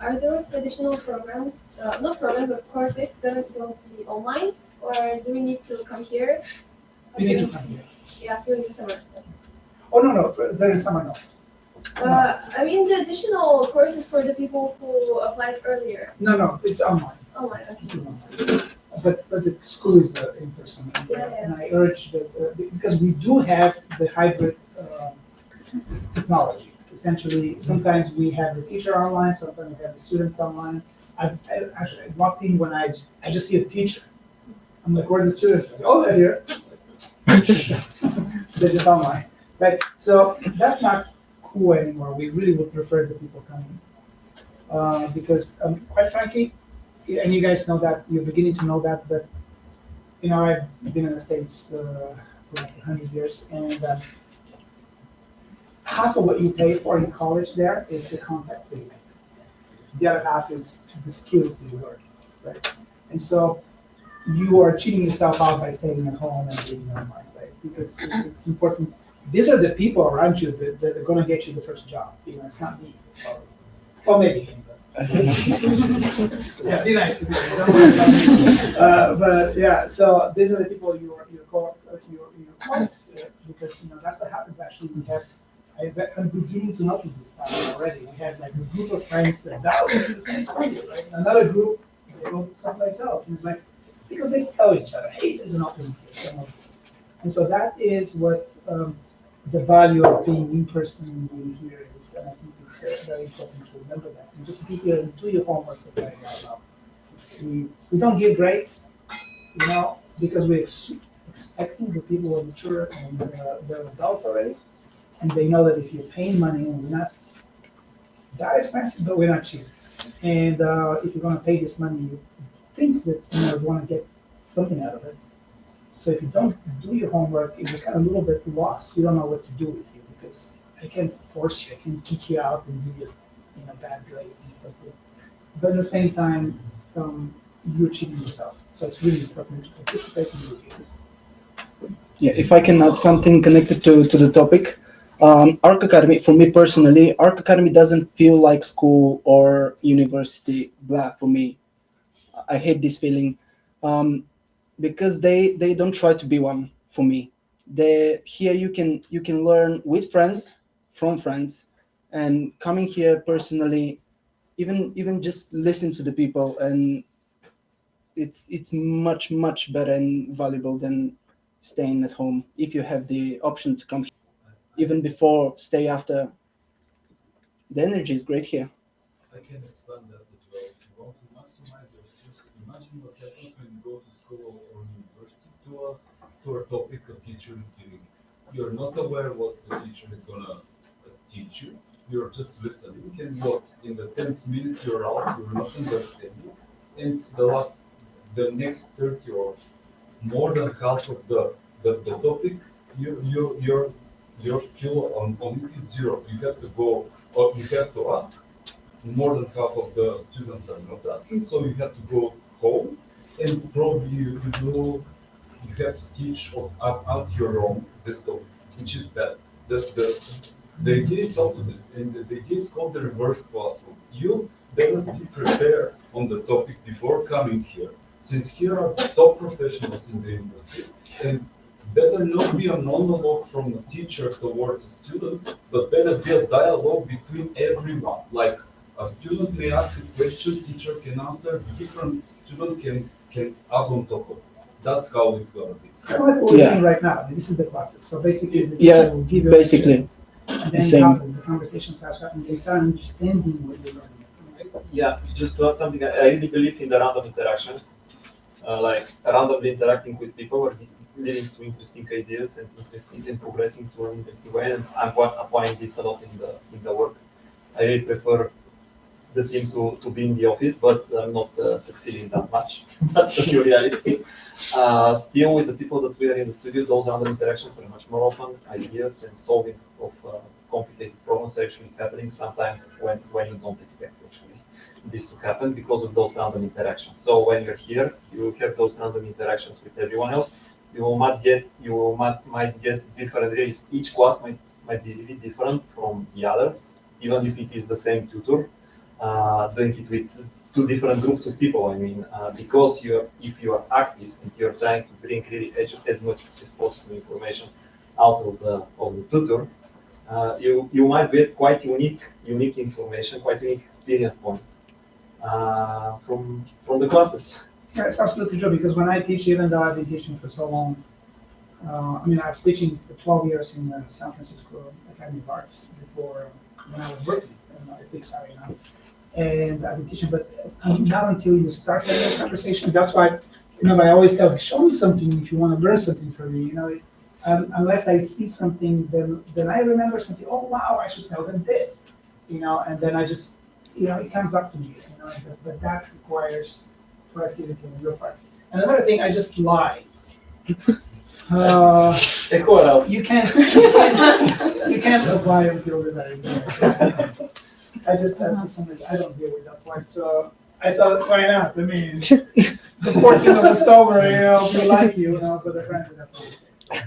Are those additional programs, not programs, but courses, going to be online, or do we need to come here? We need to come here. Yeah, during the summer. Oh, no, during summer, no. I mean the additional courses for the people who applied earlier. No, it's online. Online, okay. It's online. But the school is in person, and I urge that because we do have the hybrid technology. Essentially, sometimes we have the teacher online, sometimes we have the students online. I walked in when I just see a teacher. I'm like, where are the students? Like, oh, they're here. They're just online, right? So that's not cool anymore. We really would prefer the people coming because, quite frankly, and you guys know that, you're beginning to know that, but I've been in the States for like 100 years, and half of what you pay for in college there is the contacts that you make. The other half is the skills that you learn, right? And so you are cheating yourself out by staying at home and being online, right? Because it's important. These are the people around you that are going to get you the first job. It's not me, or maybe him. Yeah, be nice to me. But yeah, so these are the people your colleagues, because that's what happens. Actually, I'm beginning to notice this already. We have like a group of friends that do the same study, right? Another group, they go someplace else, and it's like because they tell each other, hey, there's an opening here. And so that is what the value of being in person and being here is, and I think it's very important to remember that. And just be here and do your homework for crying out loud. We don't give grades, because we're expecting the people who are mature and they're adults already, and they know that if you're paying money and you're not that expensive, but we're not cheap. And if you're going to pay this money, you think that you want to get something out of it. So if you don't do your homework, you're kind of a little bit lost. You don't know what to do with you because I can force you, I can kick you out and give you bad grades and stuff. But at the same time, you're cheating yourself. So it's really important to participate in the review. Yeah, if I can add something connected to the topic, ARC Academy, for me personally, ARC Academy doesn't feel like school or university blah for me. I hate this feeling because they don't try to be one for me. Here you can learn with friends, from friends, and coming here personally, even just listen to the people, and it's much better and valuable than staying at home if you have the option to come here. Even before, stay after. The energy is great here. I can expand that as well. If you want to maximize your skills, imagine what happens when you go to school or university to a topic a teacher is giving. You're not aware what the teacher is gonna teach you. You're just listening, and what in the 10th minute you're out, you're not understanding, and the next 30 or more than half of the topic, your skill on it is zero. You have to go, or you have to ask. More than half of the students are not asking, so you have to go home, and probably you have to teach at your own this topic, which is bad. The idea is opposite, and the idea is called the reverse classroom. You better be prepared on the topic before coming here, since here are top professionals in the industry, and better not be a monologue from the teacher towards the students, but better be a dialogue between everyone. Like a student may ask a question, teacher can answer, different student can add on top of it. That's how it's gonna be. Kind of like what we're doing right now. This is the classes. So basically, the teacher will give you basically. and then the conversation starts happening. They start understanding what you're learning. Right? Yeah, just to add something, I really believe in the random interactions, like randomly interacting with people or leading to interesting ideas and progressing to an interesting way. And I'm applying this a lot in the work. I really prefer the team to be in the office, but I'm not succeeding that much. That's the new reality. Still, with the people that we are in the studio, those random interactions are much more open. Ideas and solving of complicated problems are actually happening sometimes when you don't expect actually this to happen because of those random interactions. So when you're here, you will have those random interactions with everyone else. You might get different. Each class might be really different from the others, even if it is the same tutor. Doing it with two different groups of people. I mean, because if you are active and you're trying to bring really as much as possible information out of the tutor, you might get quite unique information, quite unique experience points from the classes. Yeah, it's absolutely true because when I teach, even though I've been teaching for so long, I was teaching for 12 years in the San Francisco Academy of Arts before when I was working at Pixar, and I've been teaching, but not until you start having a conversation. That's why, I always tell you, show me something if you want to learn something from me. Unless I see something, then I remember something. Oh wow, I should tell them this, and then I just, it comes up to me. But that requires proactivity on your part. And another thing, I just lie. You can't apply until the very end. I just have to something I don't deal with that point. So I thought, why not? I mean, the 14th of October, we like you, but apparently that's not the case.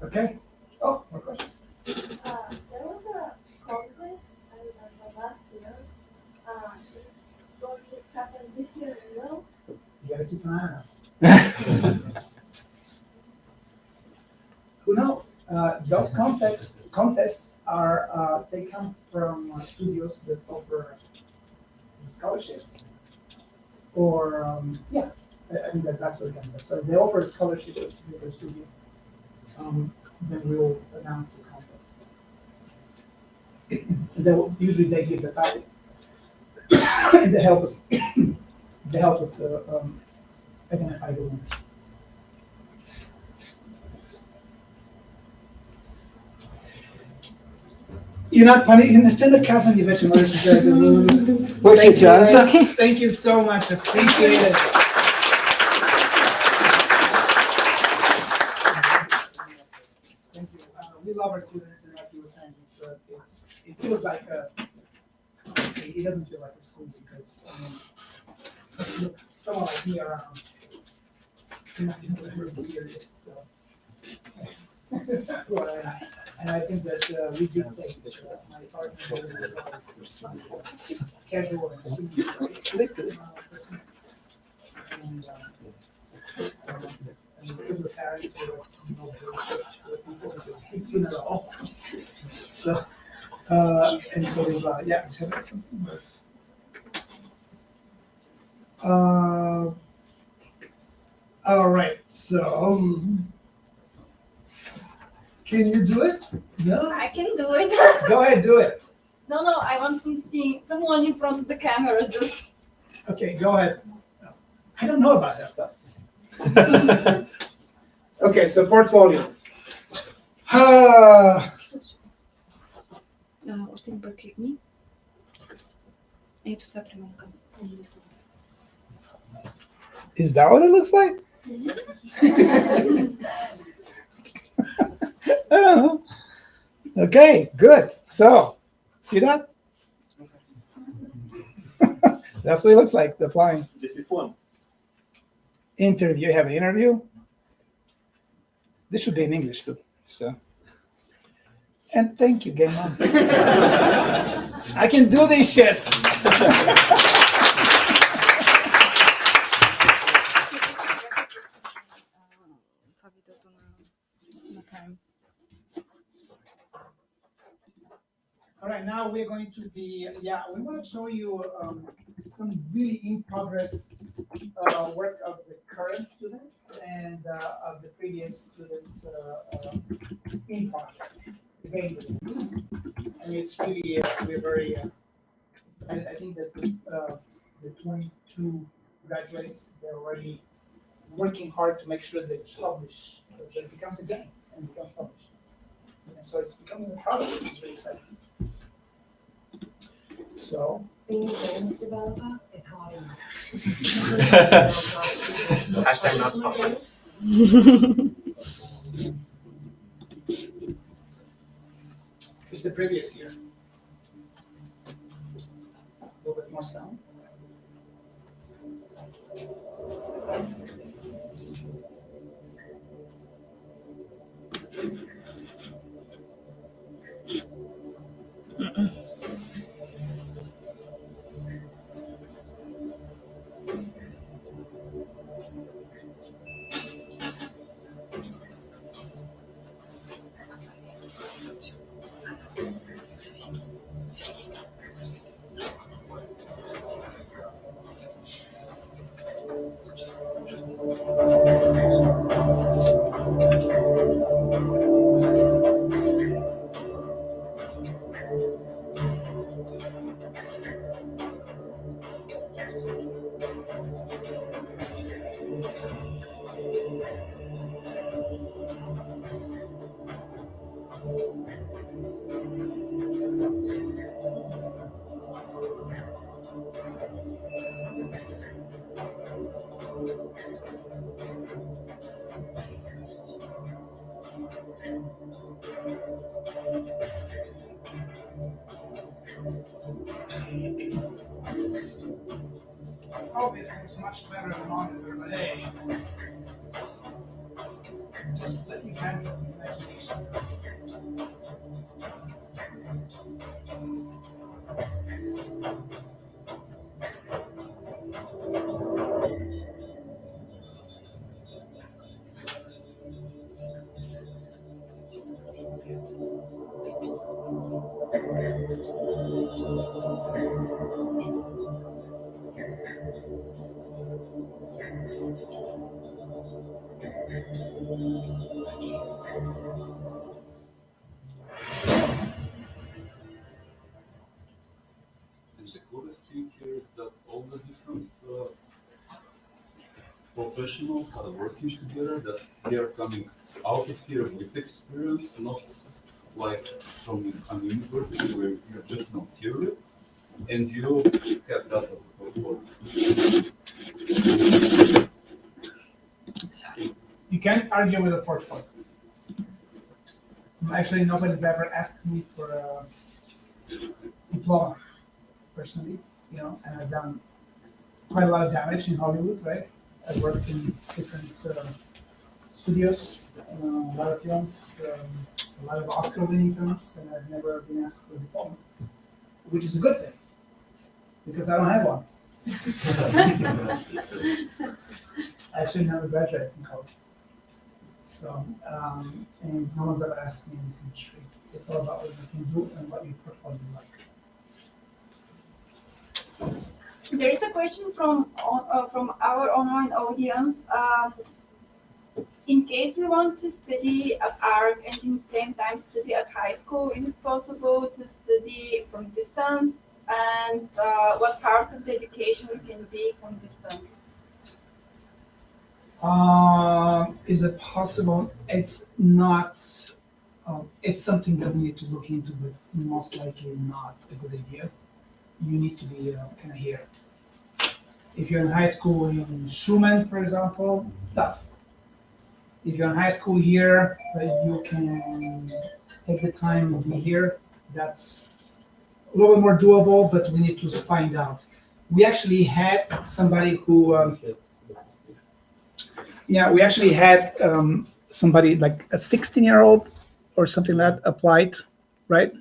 Okay. Oh, more questions. There was a conference, I remember last year. It's going to happen this year as well. You gotta keep an eye on us. Who knows? Those contests are they come from studios that offer scholarships, or I think that's what it comes. So they offer scholarships to the studio. Then we'll announce the contest. Usually they give the title, and they help us. Identify the winner. You're not funny. Не сте наказани вече, може да се каже. Thank you so much. Appreciate it. Thank you. We love our students, and like you were saying, it feels like it doesn't feel like a school because look, someone like me around, nothing will ever be serious. So. And I think that we do take my partner it's not casual and person. And because we're parents, so no bullshit with people because we've seen it all. So and so yeah, we have something. All right, so. Can you do it? No? I can do it. Go ahead, do it. No, I want someone in front of the camera just. Okay, go ahead. I don't know about that stuff. Okay, so portfolio. Още един път кликни. Ето това примерно към YouTube. Is that what it looks like? Okay, good. So, see that? That's what it looks like, the flying. This is fun. Interview. You have an interview? This should be in English too. So, and thank you, Game On. I can do this shit. All right, now we're going to be, we want to show you some really in progress work of the current students and of the previous students in project. And it's really, we're very, I think that the 22 graduates, they're already working hard to make sure they publish, that it becomes a game and becomes published. And so it's becoming a product, which is very exciting. So being a games developer is hard enough. Hashtag not sponsored. It's the previous year. A little bit more sound. Oh, this is much better than monitor, but hey, just let me have this imagination. The coolest thing here is that all the different professionals are working together, that they are coming out of here with experience, not like from an university where you're just not theory, and you have that as a portfolio. You can't argue with a portfolio. Actually, nobody's ever asked me for a diploma, personally, you know, and I've done quite a lot of damage in Hollywood, right? I've worked in different studios, a lot of films, a lot of Oscar-winning films, and I've never been asked for a diploma, which is a good thing, because I don't have one. I actually never graduated from college. So, and no one's ever asked me in this industry. It's all about what you can do and what your portfolio is like. There is a question from our online audience. In case we want to study at ARC and in the same time study at high school, is it possible to study from distance? And what part of the education can be from distance? Is it possible? It's not. It's something that we need to look into, but most likely not a good idea. You need to be kind of here. If you're in high school in Schumann, for example, tough. If you're in high school here, you can take the time and be here. That's a little bit more doable, but we need to find out. We actually had somebody who, we actually had somebody like a 16-year-old or something like that applied, right?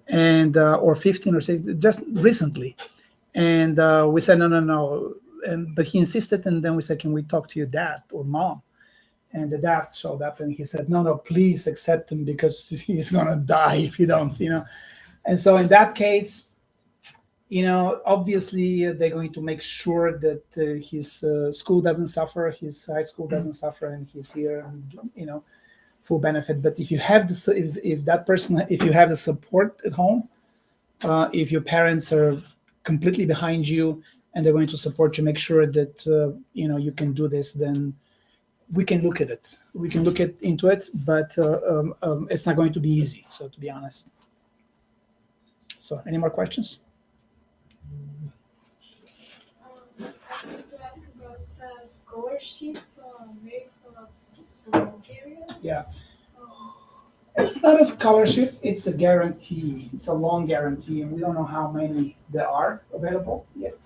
And or 15 or 16, just recently. And we said, no. But he insisted, and then we said, can we talk to your dad or mom? And the dad showed up, and he said, no, please accept him because he's gonna die if you don't, you know. And so in that case, you know, obviously they're going to make sure that his school doesn't suffer, his high school doesn't suffer, and he's here, you know, full benefit. But if you have the, if that person, if you have the support at home, if your parents are completely behind you and they're going to support you, make sure that you know, you can do this, then we can look at it. We can look into it, but it's not going to be easy. So to be honest. So any more questions? I wanted to ask about scholarship made for Bulgaria. Yeah. It's not a scholarship, it's a guarantee. It's a loan guarantee, and we don't know how many there are available yet.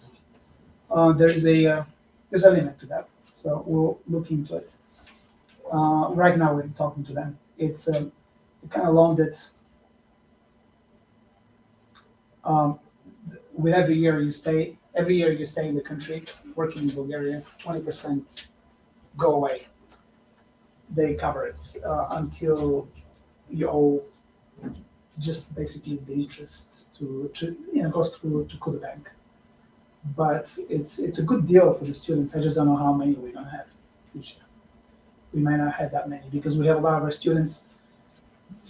There's a limit to that, so we'll look into it. Right now, we're talking to them. It's a kind of loan that with every year you stay in the country working in Bulgaria, 20% go away. They cover it until you owe just basically the interest to you know, goes through to the bank. But it's a good deal for the students. I just don't know how many we're gonna have each year. We might not have that many because we have a lot of our students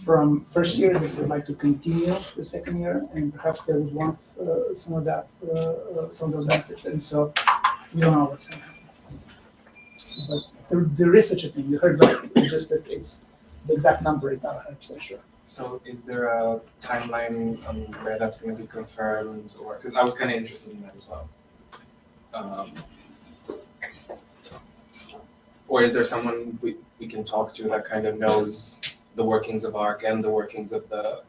from first year that would like to continue to second year, and perhaps they would want some of that, some of those benefits. And so we don't know what's going to happen. But there is such a thing. You heard right. It's just that it's the exact number is not 100% sure. So is there a timeline on where that's going to be confirmed, or because I was kind of interested in that as well? Or is there someone we can talk to that kind of knows the workings of ARC and the workings of the?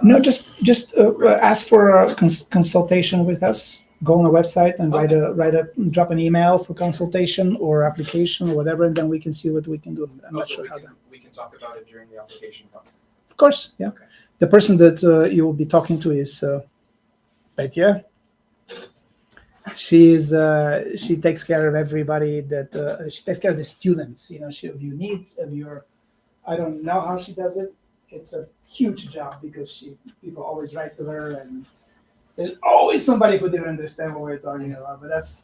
No, just ask for a consultation with us. Go on the website and drop an email for consultation or application or whatever, and then we can see what we can do. I'm not sure how that. We can talk about it during the application process. Of course, yeah. Okay. The person that you will be talking to is Deня. She takes care of everybody that she takes care of the students. You know, of your needs, of your. I don't know how she does it. It's a huge job because people always write to her, and there's always somebody who didn't understand what we're talking about. But that's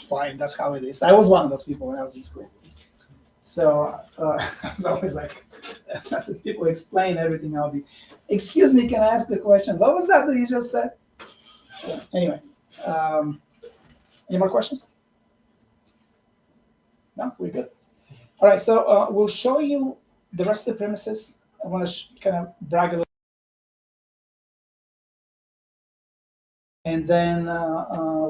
fine. That's how it is. I was one of those people when I was in school. So I was always like, after people explain everything, I'll be, excuse me, can I ask a question? What was that you just said? So anyway, any more questions? No, we're good. All right, so we'll show you the rest of the premises I want to kind of brag a little. And then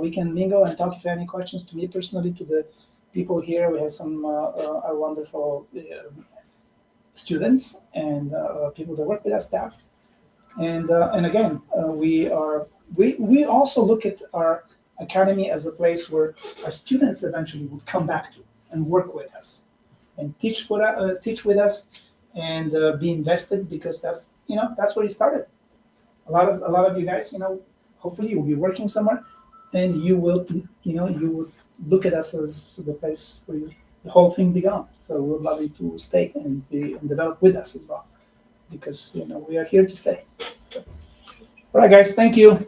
we can mingle and talk if you have any questions to me personally, to the people here. We have some our wonderful students and people that work with us, staff. And again, we also look at our academy as a place where our students eventually would come back to and work with us and teach with us and be invested, because that's where you started. A lot of you guys, hopefully you will be working somewhere, and you will look at us as the place where the whole thing began. So we'd love you to stay and develop with us as well, because we are here to stay. So, all right, guys, thank you.